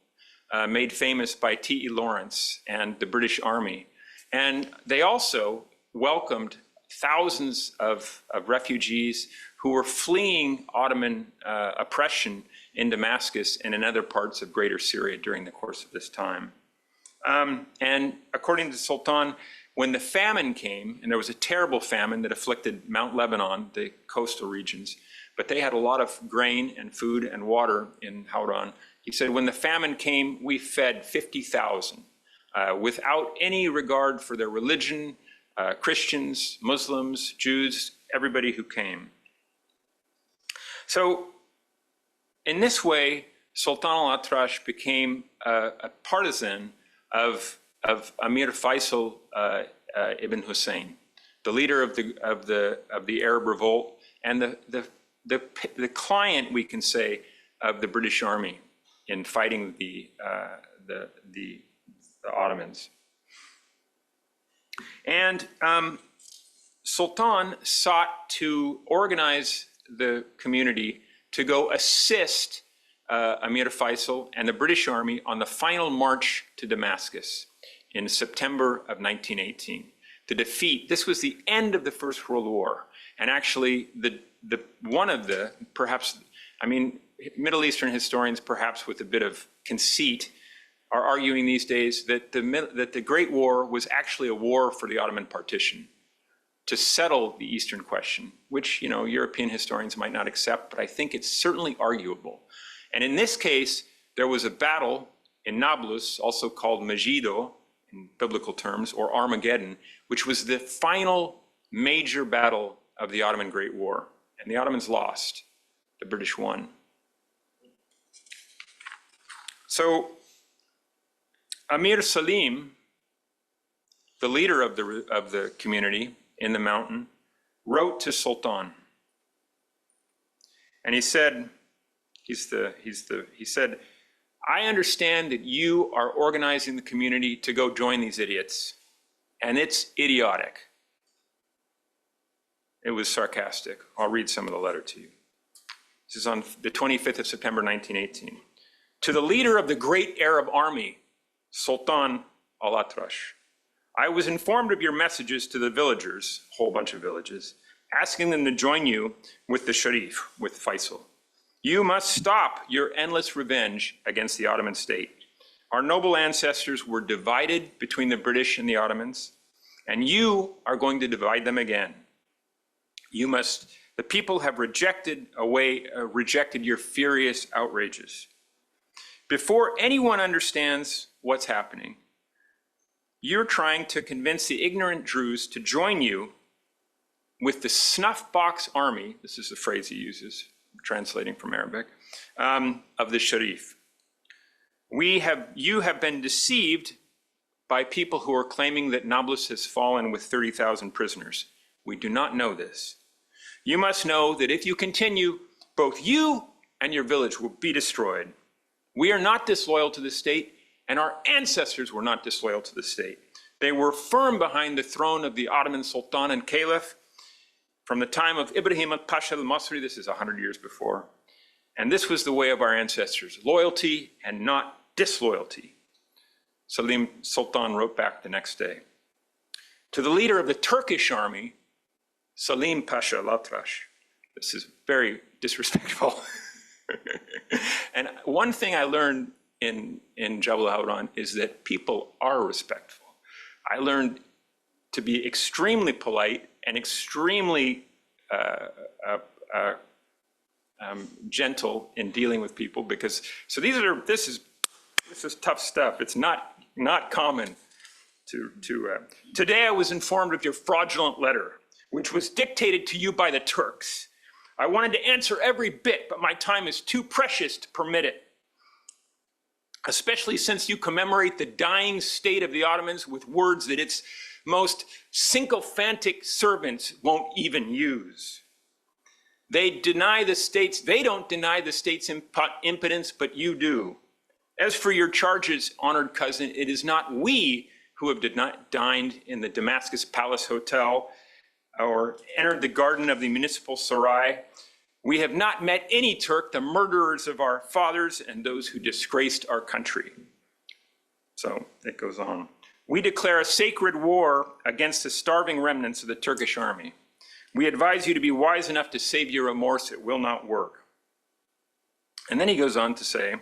S5: made famous by T.E. Lawrence and the British Army. And they also welcomed thousands of refugees who were fleeing Ottoman oppression in Damascus and in other parts of Greater Syria during the course of this time. And according to Sultan, when the famine came, and there was a terrible famine that afflicted Mount Lebanon, the coastal regions, but they had a lot of grain and food and water in Hauran. He said, when the famine came, we fed 50,000 without any regard for their religion, Christians, Muslims, Jews, everybody who came. So in this way, Sultan al-Atrash became a partisan of Amir Faisal ibn Hussein, the leader of the Arab Revolt, and the client, we can say, of the British Army in fighting the Ottomans. And Sultan sought to organize the community to go assist Amir Faisal and the British Army on the final march to Damascus in September of 1918. The defeat, this was the end of the First World War. And actually, one of the, perhaps, I mean, Middle Eastern historians, perhaps with a bit of conceit, are arguing these days that the Great War was actually a war for the Ottoman partition to settle the Eastern question, which, European historians might not accept, but I think it's certainly arguable. And in this case, there was a battle in Nablus, also called Megiddo in biblical terms, or Armageddon, which was the final major battle of the Ottoman Great War, and the Ottomans lost, the British won. So Amir Salim, the leader of the community in the mountain, wrote to Sultan, and he said, he said, I understand that you are organizing the community to go join these idiots, and it's idiotic. It was sarcastic. I'll read some of the letter to you. This is on the 25th of September, 1918. To the leader of the great Arab army, Sultan al-Atrash, I was informed of your messages to the villagers, a whole bunch of villages, asking them to join you with the Sharif, with Faisal. You must stop your endless revenge against the Ottoman state. Our noble ancestors were divided between the British and the Ottomans, and you are going to divide them again. The people have rejected your furious outrages. Before anyone understands what's happening, you're trying to convince the ignorant Druze to join you with the snuff box army, this is the phrase he uses, translating from Arabic, of the Sharif. You have been deceived by people who are claiming that Nablus has fallen with 30,000 prisoners. We do not know this. You must know that if you continue, both you and your village will be destroyed. We are not disloyal to the state, and our ancestors were not disloyal to the state. They were firm behind the throne of the Ottoman Sultan and Caliph from the time of Ibrahim al-Pasha al-Masri, this is 100 years before. And this was the way of our ancestors, loyalty and not disloyalty. Salim Sultan wrote back the next day. To the leader of the Turkish army, Salim Pasha al-Atrash, this is very disrespectful. And one thing I learned in Jabal al-Hawran is that people are respectful. I learned to be extremely polite and extremely gentle in dealing with people, because this is tough stuff. It's not common to today I was informed of your fraudulent letter, which was dictated to you by the Turks. I wanted to answer every bit, but my time is too precious to permit it, especially since you commemorate the dying state of the Ottomans with words that its most sycophantic servants won't even use. They don't deny the state's impotence, but you do. As for your charges, honored cousin, it is not we who have dined in the Damascus Palace Hotel or entered the garden of the municipal sarai. We have not met any Turk, the murderers of our fathers and those who disgraced our country. So it goes on. We declare a sacred war against the starving remnants of the Turkish army. We advise you to be wise enough to save your remorse. It will not work. And then he goes on to say,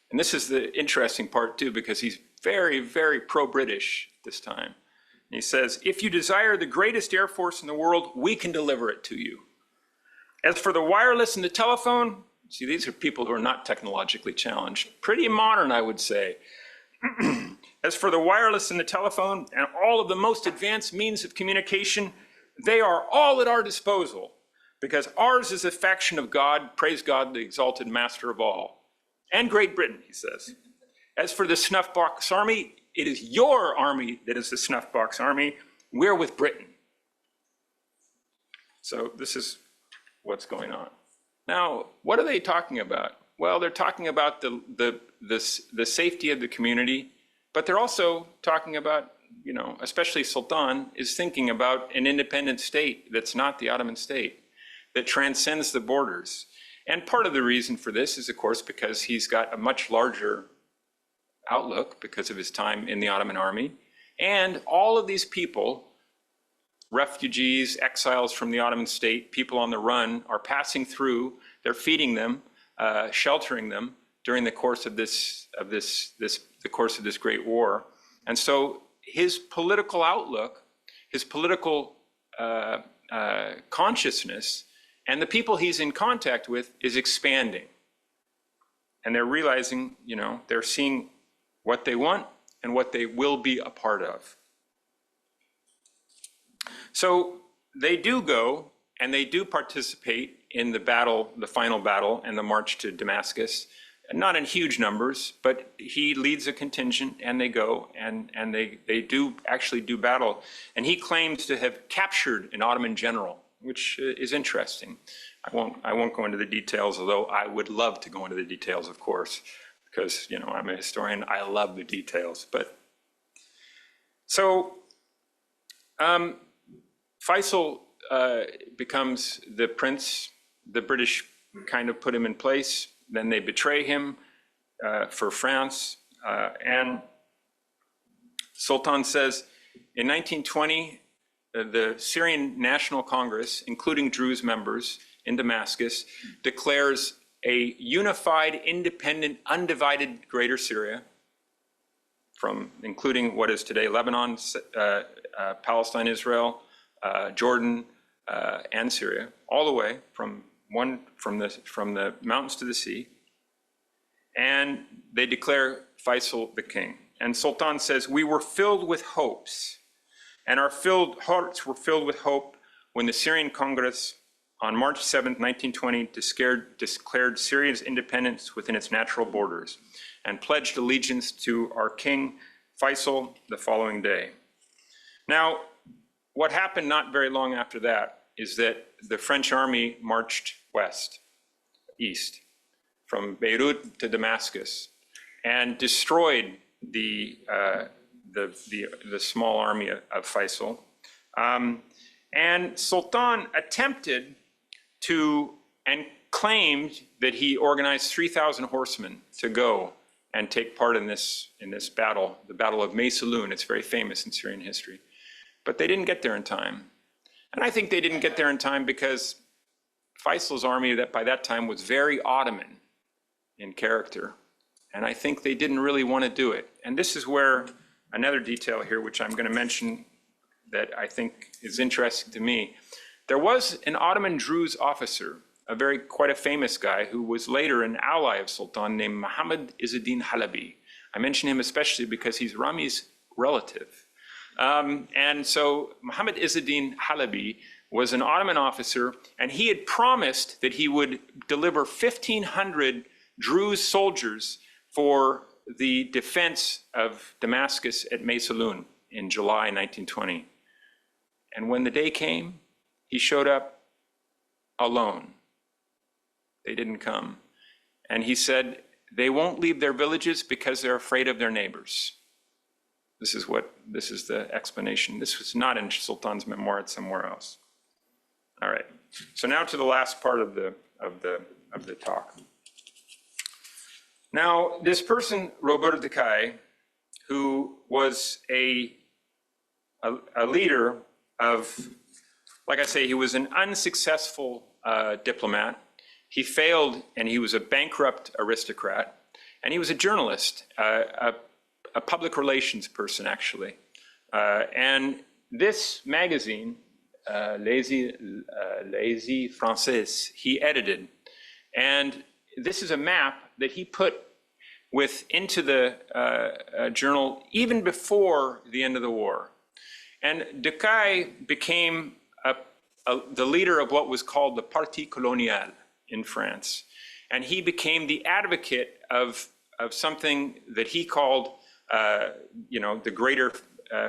S5: and this is the interesting part too, because he's very, very pro-British this time. And he says, if you desire the greatest air force in the world, we can deliver it to you. As for the wireless and the telephone, see, these are people who are not technologically challenged. Pretty modern, I would say. As for the wireless and the telephone and all of the most advanced means of communication, they are all at our disposal, because ours is a faction of God, praise God, the exalted master of all, and Great Britain, he says. As for the snuff box army, it is your army that is the snuff box army. We're with Britain. So this is what's going on. Now, what are they talking about? Well, they're talking about the safety of the community, but they're also talking about, especially Sultan is thinking about an independent state that's not the Ottoman state, that transcends the borders. And part of the reason for this is, of course, because he's got a much larger outlook because of his time in the Ottoman army. And all of these people, refugees, exiles from the Ottoman state, people on the run, are passing through. They're feeding them, sheltering them during the course of this great war. And so his political outlook, his political consciousness, and the people he's in contact with is expanding. And they're realizing, they're seeing what they want and what they will be a part of. So they do go and they do participate in the battle, the final battle, and the march to Damascus. Not in huge numbers, but he leads a contingent, and they go, and they do actually do battle. And he claims to have captured an Ottoman general, which is interesting. I won't go into the details, although I would love to go into the details, of course, because I'm a historian. I love the details. But so Faisal becomes the prince. The British kind of put him in place. Then they betray him for France. And Sultan says, in 1920, the Syrian National Congress, including Druze members in Damascus, declares a unified, independent, undivided Greater Syria, including what is today Lebanon, Palestine, Israel, Jordan, and Syria, all the way from the mountains to the sea. And they declare Faisal the king. And Sultan says, we were filled with hopes, and our hearts were filled with hope when the Syrian Congress on March 7th, 1920, declared Syria's independence within its natural borders and pledged allegiance to our king Faisal the following day. Now, what happened not very long after that is that the French army marched east, from Beirut to Damascus, and destroyed the small army of Faisal. And Sultan attempted to, and claimed that he organized 3,000 horsemen to go and take part in this battle, the Battle of Maysalun. It's very famous in Syrian history. But they didn't get there in time. And I think they didn't get there in time because Faisal's army by that time was very Ottoman in character. And I think they didn't really want to do it. And this is where another detail here, which I'm going to mention that I think is interesting to me. There was an Ottoman Druze officer, quite a famous guy, who was later an ally of Sultan, named Muhammad Izzeddin Halabi. I mention him especially because he's Rami's relative. And so Muhammad Izzeddin Halabi was an Ottoman officer, and he had promised that he would deliver 1,500 Druze soldiers for the defense of Damascus at Maysalun in July 1920. And when the day came, he showed up alone. They didn't come. And he said, they won't leave their villages because they're afraid of their neighbors. This is the explanation. This was not in Sultan's memoir, it's somewhere else. All right, so now to the last part of the talk. Now, this person, Robert Decaille, who was a leader of, like I say, he was an unsuccessful diplomat. He failed, and he was a bankrupt aristocrat, and he was a journalist, a public relations person, actually. And this magazine, Les Français, he edited. And this is a map that he put into the journal even before the end of the war. And Decaille became the leader of what was called the Parti Colonial in France. And he became the advocate of something that he called the greater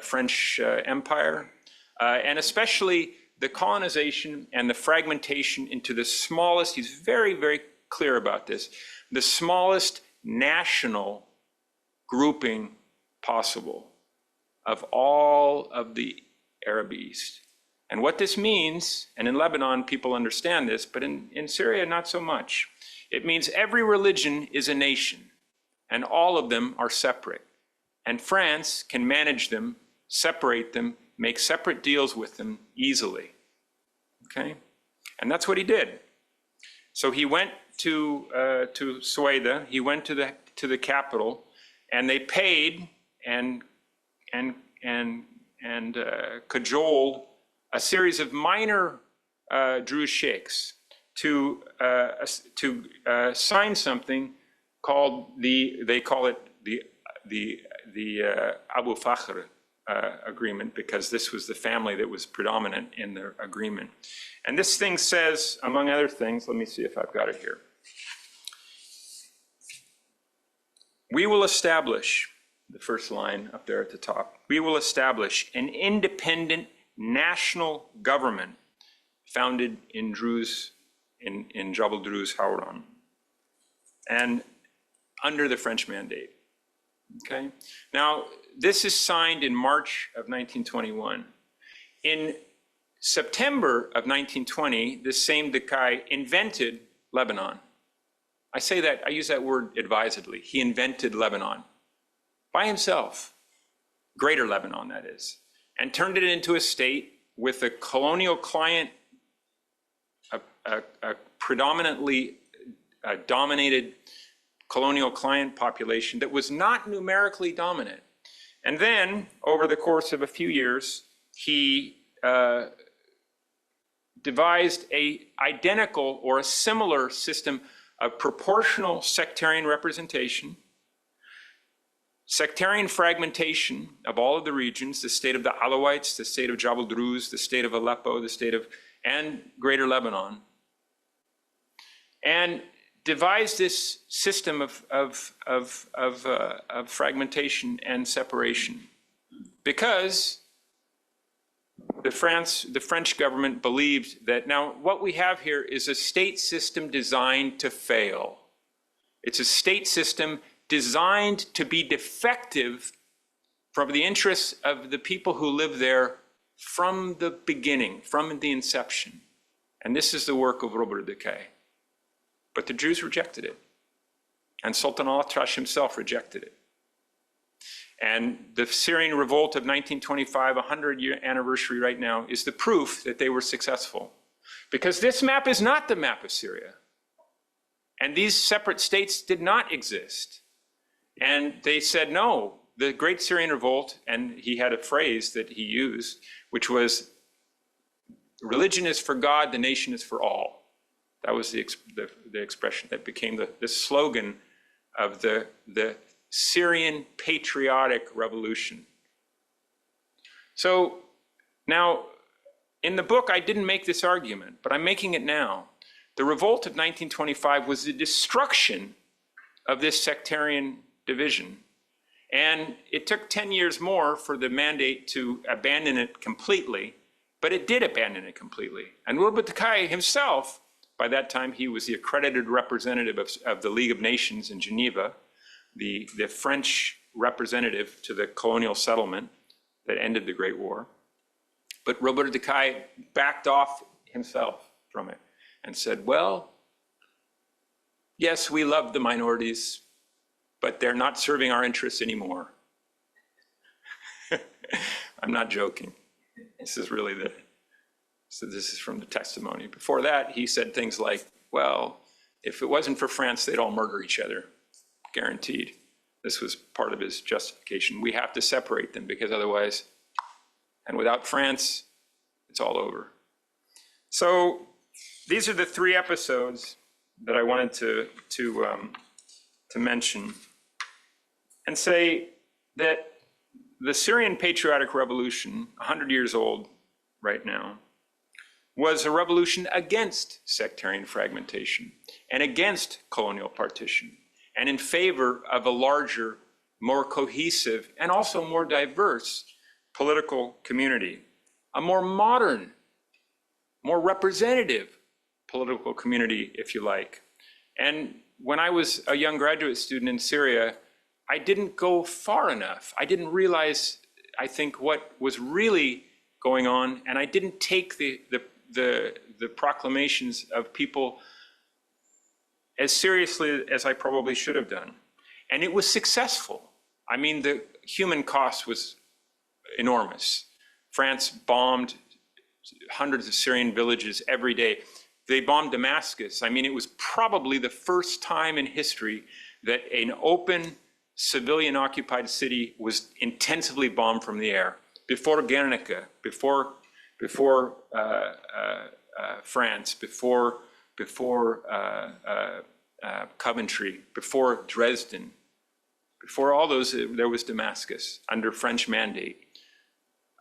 S5: French Empire, and especially the colonization and the fragmentation into the smallest, he's very, very clear about this, the smallest national grouping possible of all of the Arab East. And what this means, and in Lebanon people understand this, but in Syria not so much, it means every religion is a nation, and all of them are separate. And France can manage them, separate them, make separate deals with them easily, okay? And that's what he did. So he went to Sueda, he went to the capital, and they paid and cajoled a series of minor Druze sheikhs to sign something called they call it the Abu Fakhr agreement because this was the family that was predominant in the agreement. And this thing says, among other things, let me see if I've got it here. We will establish, the first line up there at the top, we will establish an independent national government founded in Druze, in Jabal Druze Hauran, and under the French mandate. Okay? Now, this is signed in March of 1921. In September of 1920, this same Decay invented Lebanon. I say that, I use that word advisedly. He invented Lebanon by himself, Greater Lebanon, that is, and turned it into a state with a colonial client, a predominantly dominated colonial client population that was not numerically dominant. And then, over the course of a few years, he devised an identical or a similar system of proportional sectarian representation, sectarian fragmentation of all of the regions, the state of the Alawites, the state of Jabal Druze, the state of Aleppo, the state of, and Greater Lebanon, and devised this system of fragmentation and separation because the French government believed that now what we have here is a state system designed to fail. It's a state system designed to be defective from the interests of the people who live there from the beginning, from the inception. And this is the work of Robert Decay. But the Jews rejected it. And Sultan al-Atrash himself rejected it. And the Syrian revolt of 1925, 100-year anniversary right now, is the proof that they were successful. Because this map is not the map of Syria. And these separate states did not exist. And they said, no, the Great Syrian Revolt, and he had a phrase that he used, which was, religion is for God, the nation is for all. That was the expression that became the slogan of the Syrian patriotic revolution. So now, in the book, I didn't make this argument, but I'm making it now. The revolt of 1925 was the destruction of this sectarian division. And it took 10 years more for the mandate to abandon it completely, but it did abandon it completely. And Robert Decay himself, by that time, he was the accredited representative of the League of Nations in Geneva, the French representative to the colonial settlement that ended the Great War. But Robert Decay backed off himself from it and said, well, yes, we love the minorities, but they're not serving our interests anymore. I'm not joking. This is really so this is from the testimony. Before that, he said things like, well, if it wasn't for France, they'd all murder each other, guaranteed. This was part of his justification. We have to separate them because otherwise, and without France, it's all over. So these are the three episodes that I wanted to mention and say that the Syrian Patriotic Revolution, 100 years old right now, was a revolution against sectarian fragmentation and against colonial partition and in favor of a larger, more cohesive, and also more diverse political community, a more modern, more representative political community, if you like. And when I was a young graduate student in Syria, I didn't go far enough. I didn't realize, I think, what was really going on, and I didn't take the proclamations of people as seriously as I probably should have done. And it was successful. I mean, the human cost was enormous. France bombed hundreds of Syrian villages every day. They bombed Damascus. I mean, it was probably the first time in history that an open civilian occupied city was intensively bombed from the air. Before Guernica, before France, before Coventry, before Dresden, before all those, there was Damascus under French mandate.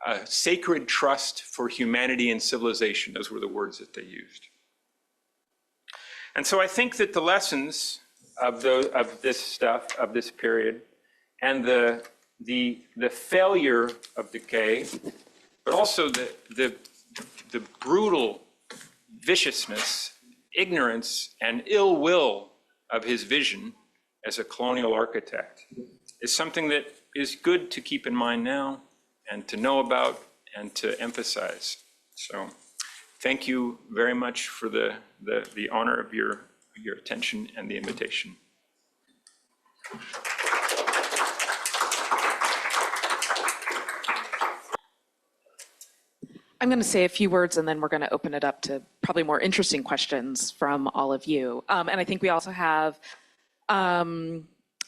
S5: a sacred trust for humanity and civilization. Those were the words that they used. And so I think that the lessons of this stuff, of this period, and the failure of decay, but also the brutal viciousness, ignorance, and ill will of his vision as a colonial architect is something that is good to keep in mind now and to know about and to emphasize. So thank you very much for the honor of your attention and the invitation.
S4: I'm going to say a few words and then we're going to open it up to probably more interesting questions from all of you. And I think we also have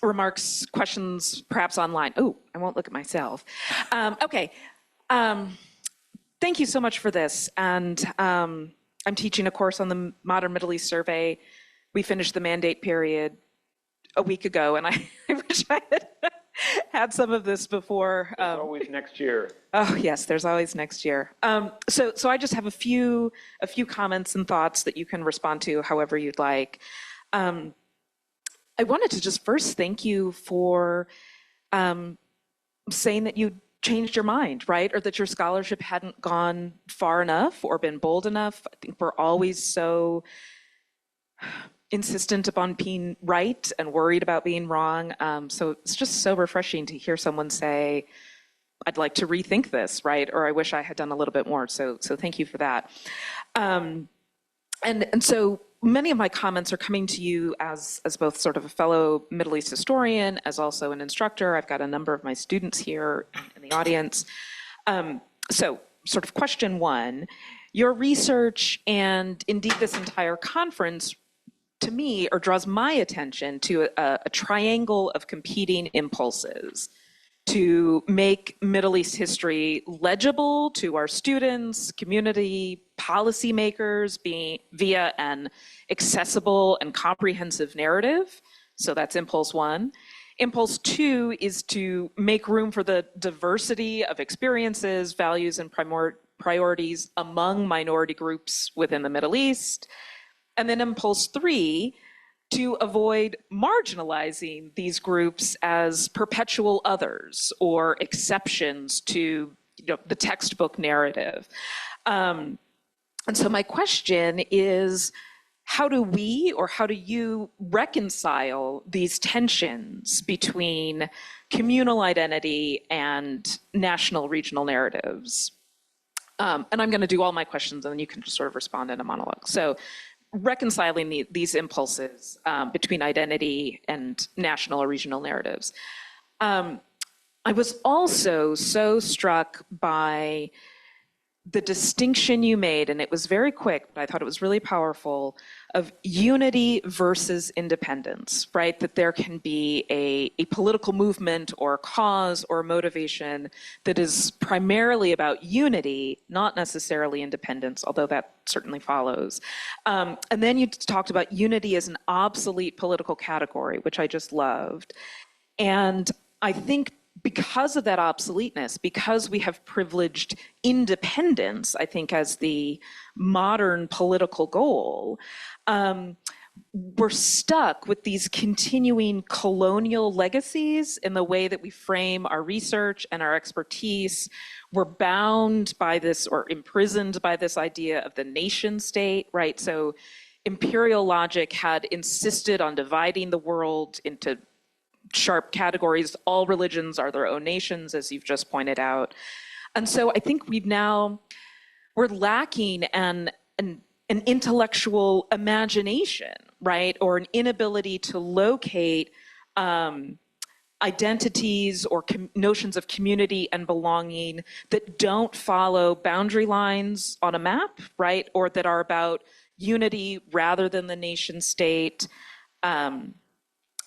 S4: remarks, questions, perhaps online. Oh, I won't look at myself. Okay. Thank you so much for this. And I'm teaching a course on the Modern Middle East Survey. We finished the mandate period a week ago, and I wish I had some of this before.
S5: There's always next year.
S4: Oh yes, there's always next year. So I just have a few comments and thoughts that you can respond to however you'd like. I wanted to just first thank you for saying that you changed your mind, right? Or that your scholarship hadn't gone far enough or been bold enough. I think we're always so insistent upon being right and worried about being wrong. So it's just so refreshing to hear someone say, I'd like to rethink this, right? Or I wish I had done a little bit more. So thank you for that. And so many of my comments are coming to you as both sort of a fellow Middle East historian, as also an instructor. I've got a number of my students here in the audience. So sort of question one, your research and indeed this entire conference to me, or draws my attention to a triangle of competing impulses to make Middle East history legible to our students, community, policymakers, via an accessible and comprehensive narrative. So that's impulse one. Impulse two is to make room for the diversity of experiences, values, and priorities among minority groups within the Middle East. And then impulse three, to avoid marginalizing these groups as perpetual others or exceptions to the textbook narrative. And so my question is, how do we or how do you reconcile these tensions between communal identity and national regional narratives? And I'm going to do all my questions and then you can just sort of respond in a monologue. So reconciling these impulses between identity and national or regional narratives. I was also so struck by the distinction you made, and it was very quick, but I thought it was really powerful, of unity versus independence, right? That there can be a political movement or a cause or a motivation that is primarily about unity, not necessarily independence, although that certainly follows. And then you talked about unity as an obsolete political category, which I just loved. And I think because of that obsoleteness, because we have privileged independence, I think, as the modern political goal, we're stuck with these continuing colonial legacies in the way that we frame our research and our expertise. We're bound by this or imprisoned by this idea of the nation state, right? So imperial logic had insisted on dividing the world into sharp categories. All religions are their own nations, as you've just pointed out. And so I think we're lacking an intellectual imagination, right? Or an inability to locate identities or notions of community and belonging that don't follow boundary lines on a map, right? Or that are about unity rather than the nation state.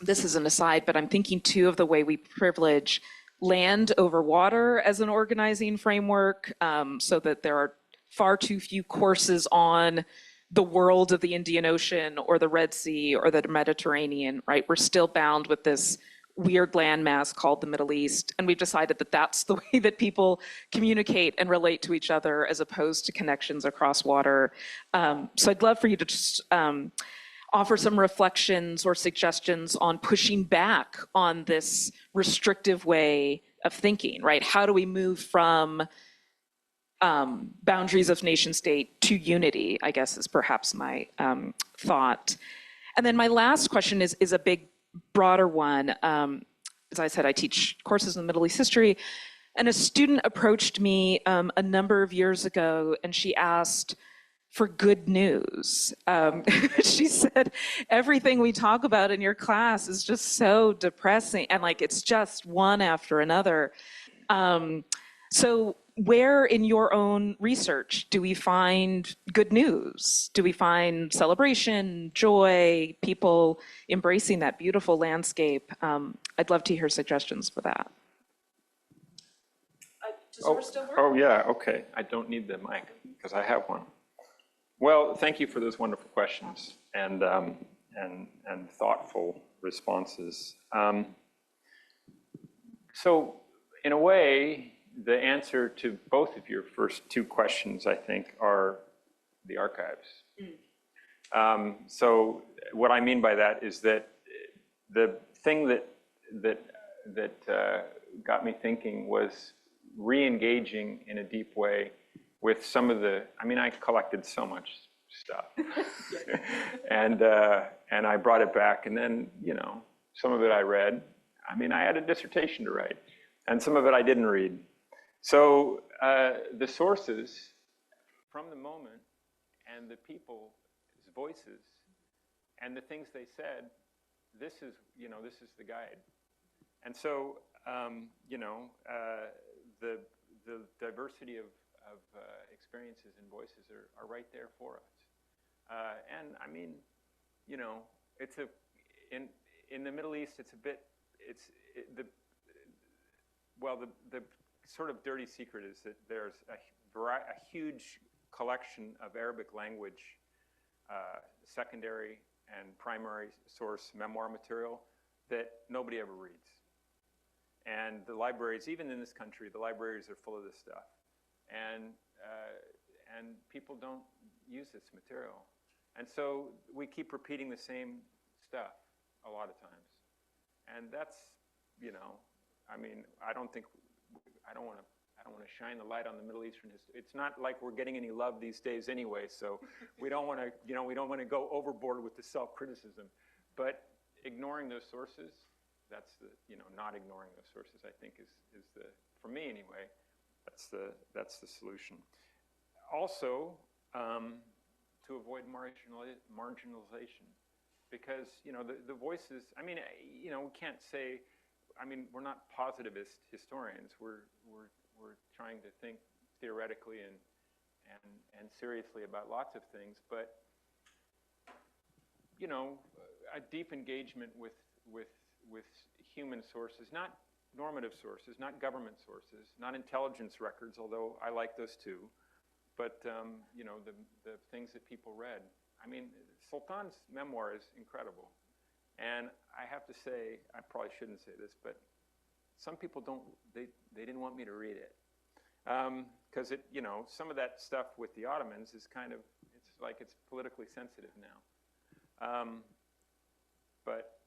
S4: This is an aside, but I'm thinking too of the way we privilege land over water as an organizing framework, so that there are far too few courses on the world of the Indian Ocean or the Red Sea or the Mediterranean, right? We're still bound with this weird landmass called the Middle East, and we've decided that that's the way that people communicate and relate to each other as opposed to connections across water. So I'd love for you to just offer some reflections or suggestions on pushing back on this restrictive way of thinking, right? How do we move from boundaries of nation state to unity, I guess is perhaps my thought. And then my last question is a big, broader one. As I said, I teach courses in Middle East history, and a student approached me a number of years ago, and she asked for good news. She said, everything we talk about in your class is just so depressing, and like it's just one after another. So where in your own research do we find good news? Do we find celebration, joy, people embracing that beautiful landscape? I'd love to hear suggestions for that. Does yours still work?
S5: Oh, yeah, okay. I don't need the mic because I have one. Well, thank you for those wonderful questions and thoughtful responses. So in a way, the answer to both of your first two questions, I think, are the archives. So what I mean by that is that the thing that got me thinking was re-engaging in a deep way with some of the, I mean, I collected so much stuff, and I brought it back, and then, you know, some of it I read. I mean, I had a dissertation to write, and some of it I didn't read. So the sources from the moment and the people's voices and the things they said, this is, you know, this is the guide. And so, you know, the diversity of experiences and voices are right there for us. And I mean, you know, it's in the Middle East, it's a bit, the sort of dirty secret is that there's a huge collection of Arabic language, secondary and primary source memoir material that nobody ever reads. And the libraries, even in this country, the libraries are full of this stuff. And people don't use this material. And so we keep repeating the same stuff a lot of times. And that's, you know, I mean, I don't want to shine the light on the Middle Eastern history. It's not like we're getting any love these days anyway, so we don't want to, you know, we don't want to go overboard with the self-criticism. But ignoring those sources, that's the, you know, not ignoring those sources, I think is the, for me anyway, that's the solution. Also, to avoid marginalization, because, you know, the voices, I mean, you know, we can't say, I mean, we're not positivist historians. We're trying to think theoretically and seriously about lots of things. But, you know, a deep engagement with human sources, not normative sources, not government sources, not intelligence records, although I like those too, but, you know, the things that people read. I mean, Sultan's memoir is incredible. And I have to say, I probably shouldn't say this, but some people don't, they didn't want me to read it. Because it, you know, some of that stuff with the Ottomans is kind of, it's like it's politically sensitive now. But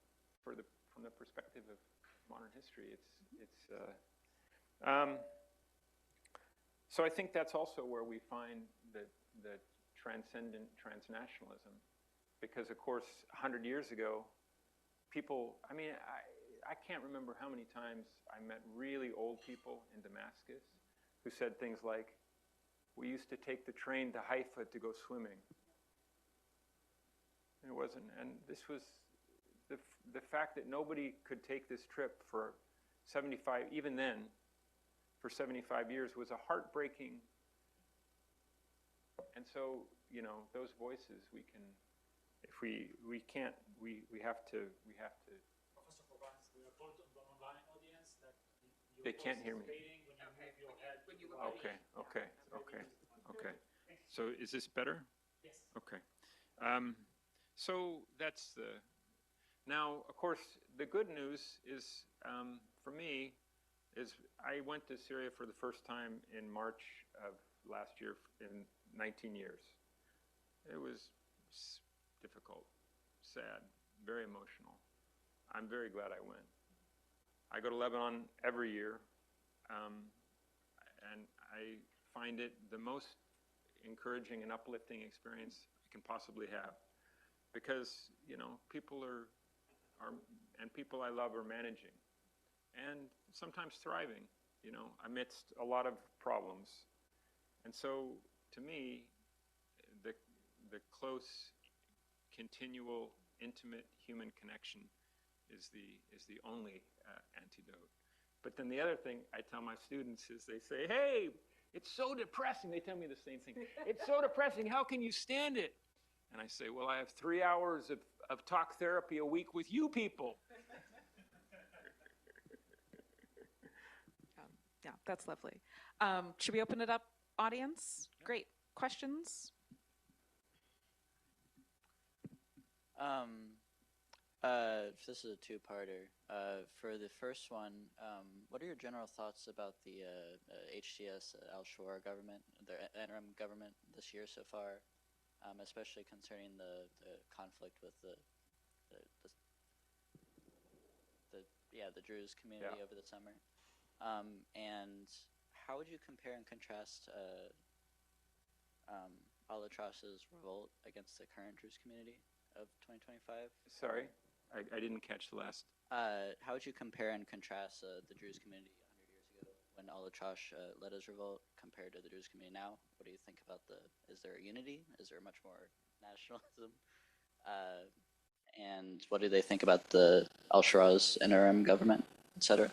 S5: from the perspective of modern history, so I think that's also where we find the transcendent transnationalism. Because of course, 100 years ago, people, I mean, I can't remember how many times I met really old people in Damascus who said things like, we used to take the train to Haifa to go swimming. It wasn't, and this was the fact that nobody could take this trip for 75, even then, for 75 years was a heartbreaking, and so, you know, those voices we can, if we can't, we have to.
S1: Professor Provence, we are told on the online audience that
S5: they can't hear me. Okay. So is this better?
S1: Yes.
S5: Okay. So that's the, now, of course, the good news is, for me, is I went to Syria for the first time in March of last year in 19 years. It was difficult, sad, very emotional. I'm very glad I went. I go to Lebanon every year, and I find it the most encouraging and uplifting experience I can possibly have, because people and people I love are managing, and sometimes thriving, amidst a lot of problems. And so, to me, the close, continual, intimate human connection is the only antidote. But then the other thing I tell my students is, they say, "Hey, it's so depressing." They tell me the same thing. "It's so depressing. How can you stand it?" And I say, "Well, I have 3 hours of talk therapy a week with you people."
S4: Yeah, that's lovely. Should we open it up, audience? Great. Questions?
S6: This is a two-parter. For the first one, what are your general thoughts about the HTS al-Shura government, the interim government this year so far, especially concerning the conflict with the Druze community over the summer? And how would you compare and contrast al-Atrash's revolt against the current Druze community of 2025?
S5: Sorry, I didn't catch the last.
S6: How would you compare and contrast the Druze community 100 years ago when al-Atrash led his revolt compared to the Druze community now? What do you think about is there a unity? Is there much more nationalism? And what do they think about the al-Shura's interim government, etc.?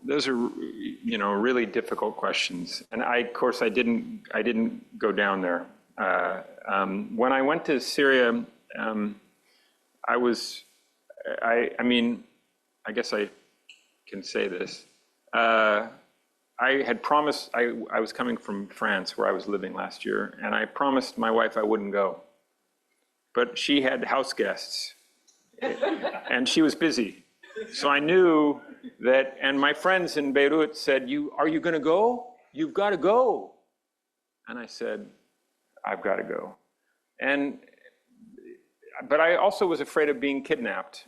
S5: Those are, really difficult questions, and of course, I didn't go down there. When I went to Syria, I guess I can say this. I had promised, I was coming from France, where I was living last year, and I promised my wife I wouldn't go. But she had house guests, and she was busy. So I knew that, and my friends in Beirut said, "Are you going to go? You've got to go." And I said, "I've got to go." But I also was afraid of being kidnapped.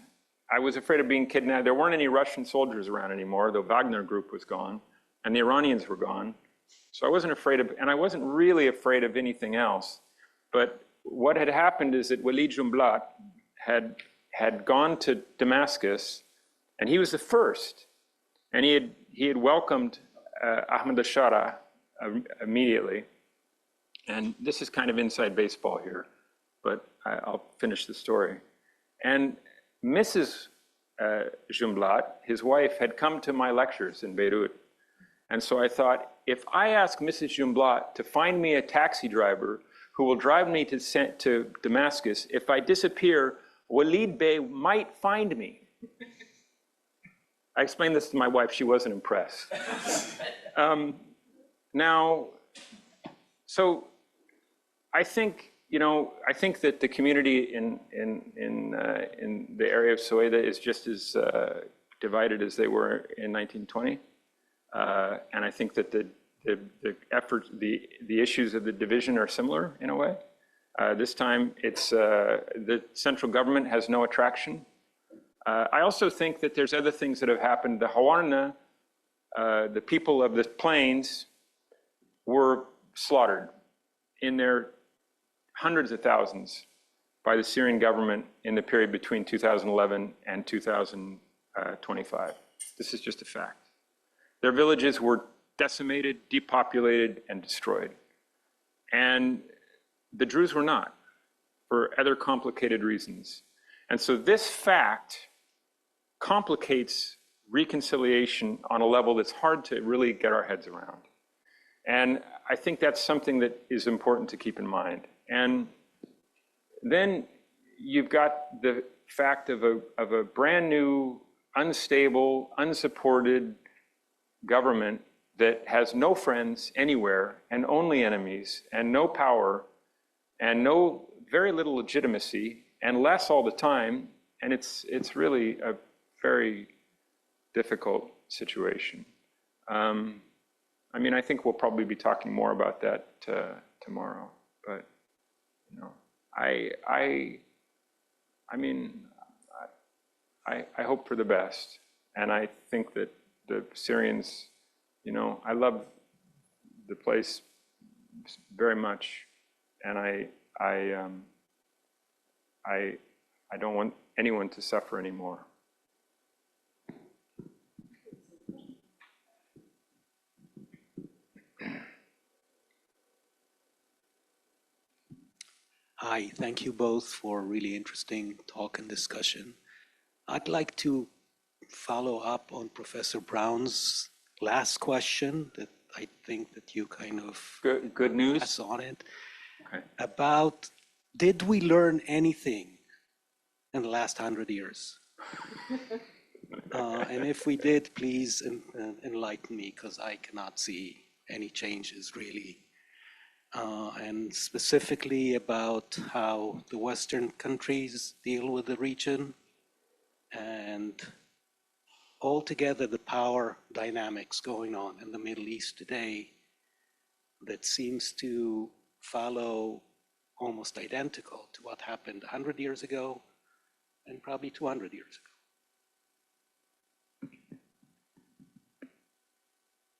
S5: I was afraid of being kidnapped. There weren't any Russian soldiers around anymore. The Wagner group was gone, and the Iranians were gone. So I wasn't afraid of, and I wasn't really afraid of anything else. But what had happened is that Walid Jumblat had gone to Damascus, and he was the first. And he had welcomed Ahmed al-Shara immediately. And this is kind of inside baseball here, but I'll finish the story. And Mrs. Jumblat, his wife, had come to my lectures in Beirut. And so I thought, if I ask Mrs. Jumblat to find me a taxi driver who will drive me to Damascus, if I disappear, Walid Bey might find me. I explained this to my wife. She wasn't impressed. So I think that the community in the area of Soweto is just as divided as they were in 1920, and I think that the issues of the division are similar in a way. This time, it's the central government has no attraction. I also think that there's other things that have happened. The Hawarna, the people of the plains, were slaughtered in their hundreds of thousands by the Syrian government in the period between 2011 and 2025. This is just a fact. Their villages were decimated, depopulated, and destroyed. And the Druze were not, for other complicated reasons. And so this fact complicates reconciliation on a level that's hard to really get our heads around. And I think that's something that is important to keep in mind. And then you've got the fact of a brand new, unstable, unsupported government that has no friends anywhere and only enemies and no power and very little legitimacy and less all the time and it's really a very difficult situation. I mean, I think we'll probably be talking more about that tomorrow, but you know, I mean, I hope for the best, and I think that the Syrians, you know, I love the place very much, and I don't want anyone to suffer anymore.
S7: Hi, thank you both for a really interesting talk and discussion. I'd like to follow up on Professor Brown's last question that I think that you kind of
S5: good news
S7: pass on it.
S5: Okay.
S7: About, did we learn anything in the last 100 years? And if we did, please enlighten me, because I cannot see any changes really. And specifically about how the Western countries deal with the region, and altogether the power dynamics going on in the Middle East today that seems to follow almost identical to what happened 100 years ago and probably 200 years ago.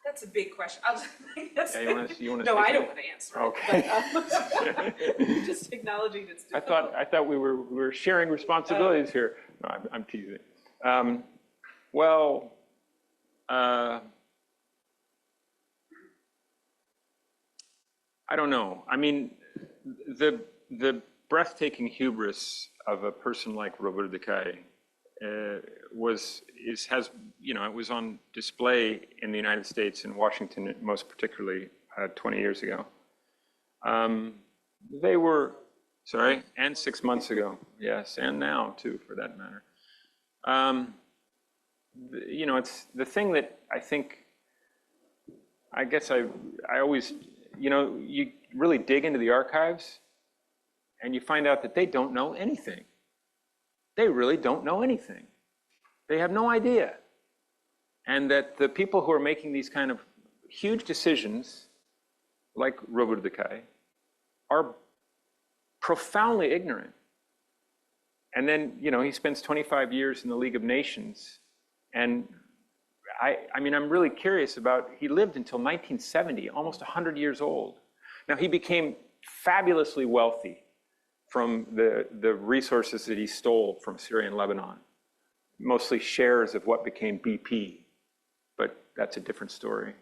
S4: That's a big question. I'll just,
S5: Yeah, you wanna
S4: no,
S5: speak
S4: I
S5: to
S4: don't
S5: it?
S4: want to answer
S5: Okay.
S4: it. Just acknowledging it's difficult.
S5: I thought we were sharing responsibilities here. No, I'm teasing. Well, I don't know. I mean, the breathtaking hubris of a person like Robert de Caille has, you know, it was on display in the United States, in Washington, most particularly 20 years ago. They were, sorry, and 6 months ago, yes, and now too, for that matter. You know, it's the thing that I think, I guess I always, you know, you really dig into the archives and you find out that they don't know anything. They really don't know anything. They have no idea. And that the people who are making these kind of huge decisions, like Robert de Caille, are profoundly ignorant. And then, you know, he spends 25 years in the League of Nations. And I mean, I'm really curious about, he lived until 1970, almost 100 years old. Now, he became fabulously wealthy from the resources that he stole from Syria and Lebanon, mostly shares of what became BP, but that's a different story.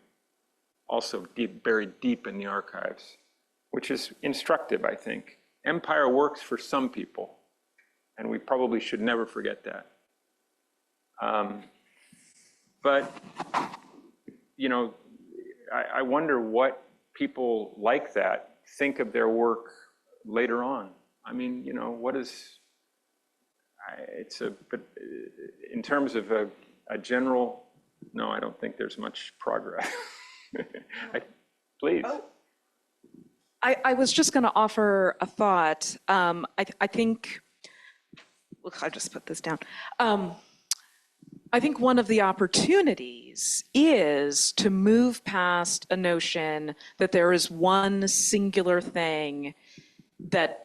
S5: Also buried deep in the archives, which is instructive, I think. Empire works for some people, and we probably should never forget that. But, you know, I wonder what people like that think of their work later on. I mean, you know, what is, but in terms of a general, no, I don't think there's much progress. Please.
S4: Oh. I was just going to offer a thought. I think, look, I'll just put this down. I think one of the opportunities is to move past a notion that there is one singular thing that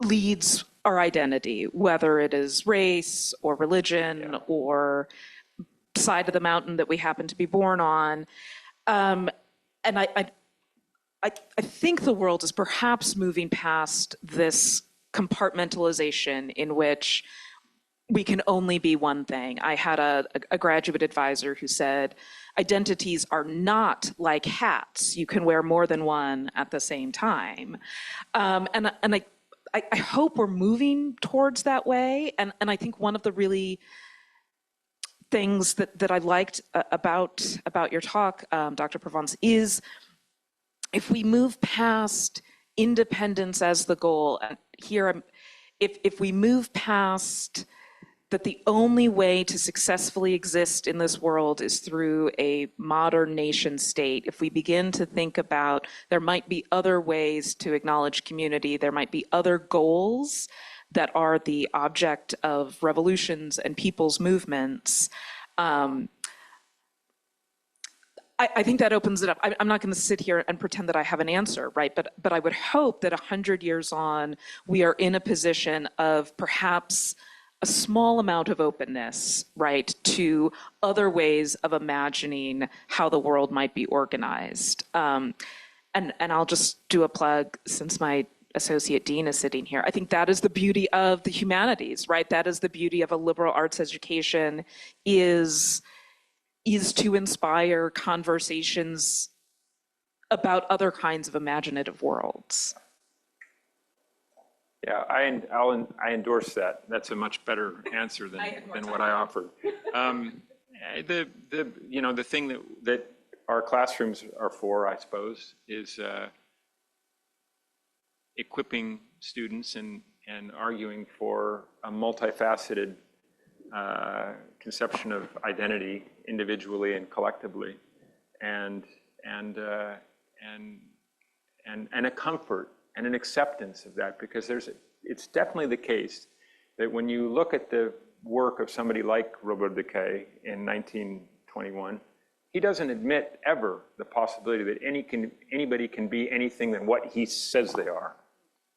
S4: leads our identity, whether it is race or religion or side of the mountain that we happen to be born on. And I think the world is perhaps moving past this compartmentalization in which we can only be one thing. I had a graduate advisor who said, identities are not like hats. You can wear more than one at the same time. And I hope we're moving towards that way. And I think one of the really things that I liked about your talk, Dr. Provence, is if we move past independence as the goal, and here, if we move past that the only way to successfully exist in this world is through a modern nation state, if we begin to think about there might be other ways to acknowledge community, there might be other goals that are the object of revolutions and people's movements, I think that opens it up. I'm not going to sit here and pretend that I have an answer, right? But I would hope that 100 years on, we are in a position of perhaps a small amount of openness, right, to other ways of imagining how the world might be organized. And I'll just do a plug, since my associate dean is sitting here. I think that is the beauty of the humanities, right? That is the beauty of a liberal arts education, is to inspire conversations about other kinds of imaginative worlds.
S5: Yeah, I endorse that. That's a much better answer than what I offered. The thing that our classrooms are for, I suppose, is equipping students and arguing for a multifaceted conception of identity individually and collectively, and a comfort and an acceptance of that, because it's definitely the case that when you look at the work of somebody like Robert Decay in 1921, he doesn't admit ever the possibility that anybody can be anything than what he says they are.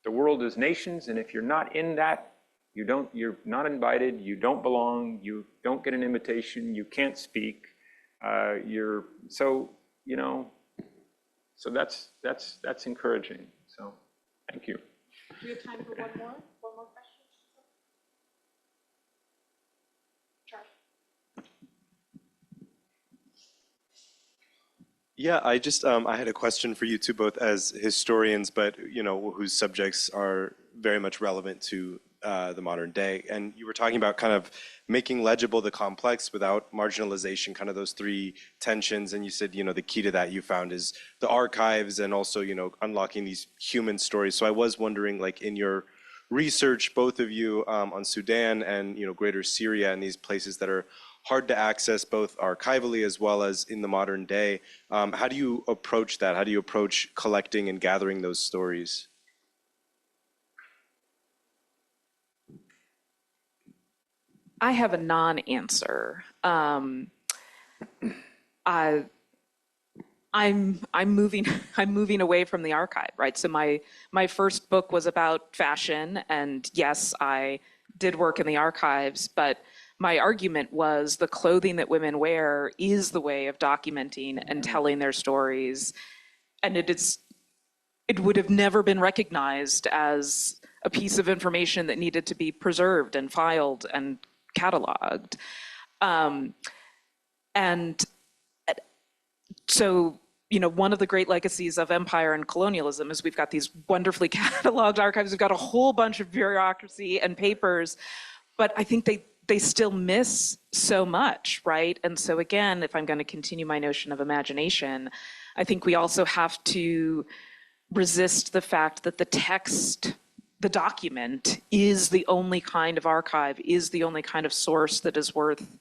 S5: The world is nations, and if you're not in that, you're not invited, you don't belong, you don't get an invitation, you can't speak. So that's encouraging. So thank you.
S4: Do we have time for one more question? Charlie.
S3: Yeah, I had a question for you two, both as historians, but whose subjects are very much relevant to the modern day. And you were talking about kind of making legible the complex without marginalization, kind of those three tensions. And you said, the key to that you found is the archives and also, unlocking these human stories. So I was wondering, like, in your research, both of you on Sudan and, greater Syria and these places that are hard to access both archivally as well as in the modern day, how do you approach that? How do you approach collecting and gathering those stories?
S4: I have a non-answer. I'm moving away from the archive, right? So my first book was about fashion, and yes, I did work in the archives, but my argument was the clothing that women wear is the way of documenting and telling their stories, and it would have never been recognized as a piece of information that needed to be preserved and filed and cataloged. And so, one of the great legacies of empire and colonialism is we've got these wonderfully cataloged archives. We've got a whole bunch of bureaucracy and papers, but I think they still miss so much, right? And so again, if I'm going to continue my notion of imagination, I think we also have to resist the fact that the text, the document, is the only kind of archive, is the only kind of source that is worth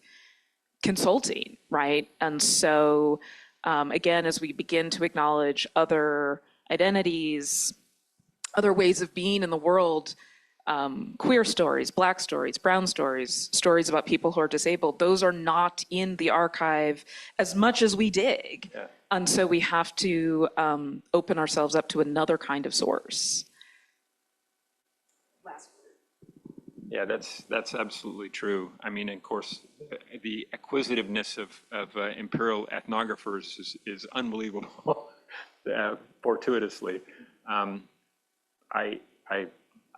S4: consulting, right? And so, again, as we begin to acknowledge other identities, other ways of being in the world, queer stories, Black stories, brown stories, stories about people who are disabled, those are not in the archive as much as we dig. Yeah. And so we have to open ourselves up to another kind of source.
S5: Yeah, that's absolutely true. I mean, of course, the acquisitiveness of imperial ethnographers is unbelievable, fortuitously.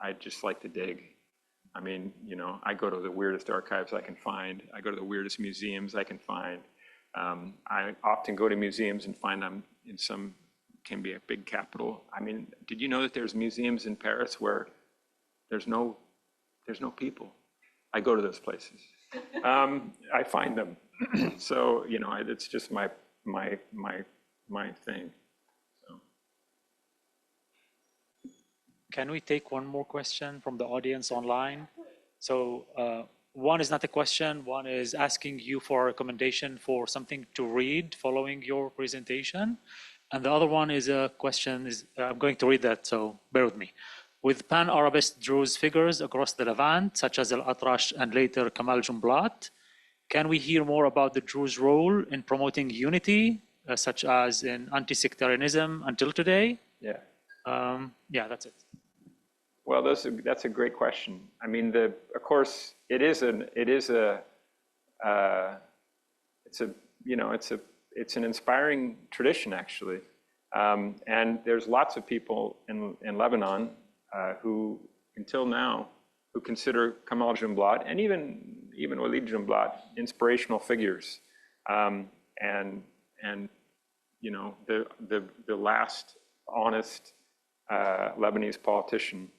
S5: I just like to dig. I mean, I go to the weirdest archives I can find. I go to the weirdest museums I can find. I often go to museums and find them in some, can be a big capital. I mean, did you know that there's museums in Paris where there's no people? I go to those places. I find them. So, it's just my thing. So.
S1: Can we take one more question from the audience online? So one is not a question, one is asking you for a recommendation for something to read following your presentation. And the other one is a question, I'm going to read that, so bear with me. with pan-Arabist Druze figures across the Levant, such as Arash and later Kamal Jumblat. Can we hear more about the Druze role in promoting unity, such as in anti-sectarianism until today?
S5: Yeah.
S1: Yeah, that's it.
S5: Well, that's a great question. I mean, of course, it's an inspiring tradition, actually. And there's lots of people in Lebanon who, until now, who consider Kamal Jumblat and even Walid Jumblat inspirational figures. And the last honest Lebanese politician.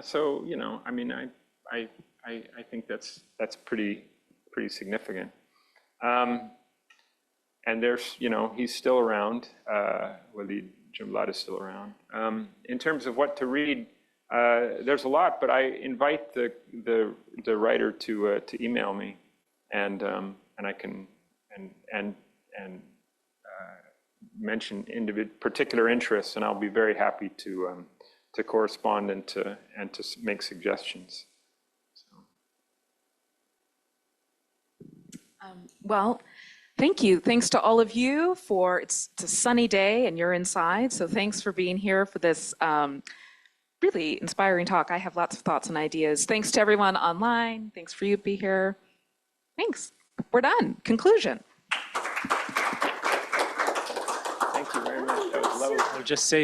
S5: So I mean, I think that's pretty significant. And there's he's still around. Walid Jumblat is still around. In terms of what to read, there's a lot, but I invite the writer to email me, and I can mention particular interests, and I'll be very happy to correspond and to make suggestions.
S4: Well, thank you. Thanks to all of you it's a sunny day and you're inside. So thanks for being here for this really inspiring talk. I have lots of thoughts and ideas. Thanks to everyone online. Thanks for you to be here. Thanks. We're done. Conclusion.
S5: Thank you very much. That was lovely.
S1: I'll just say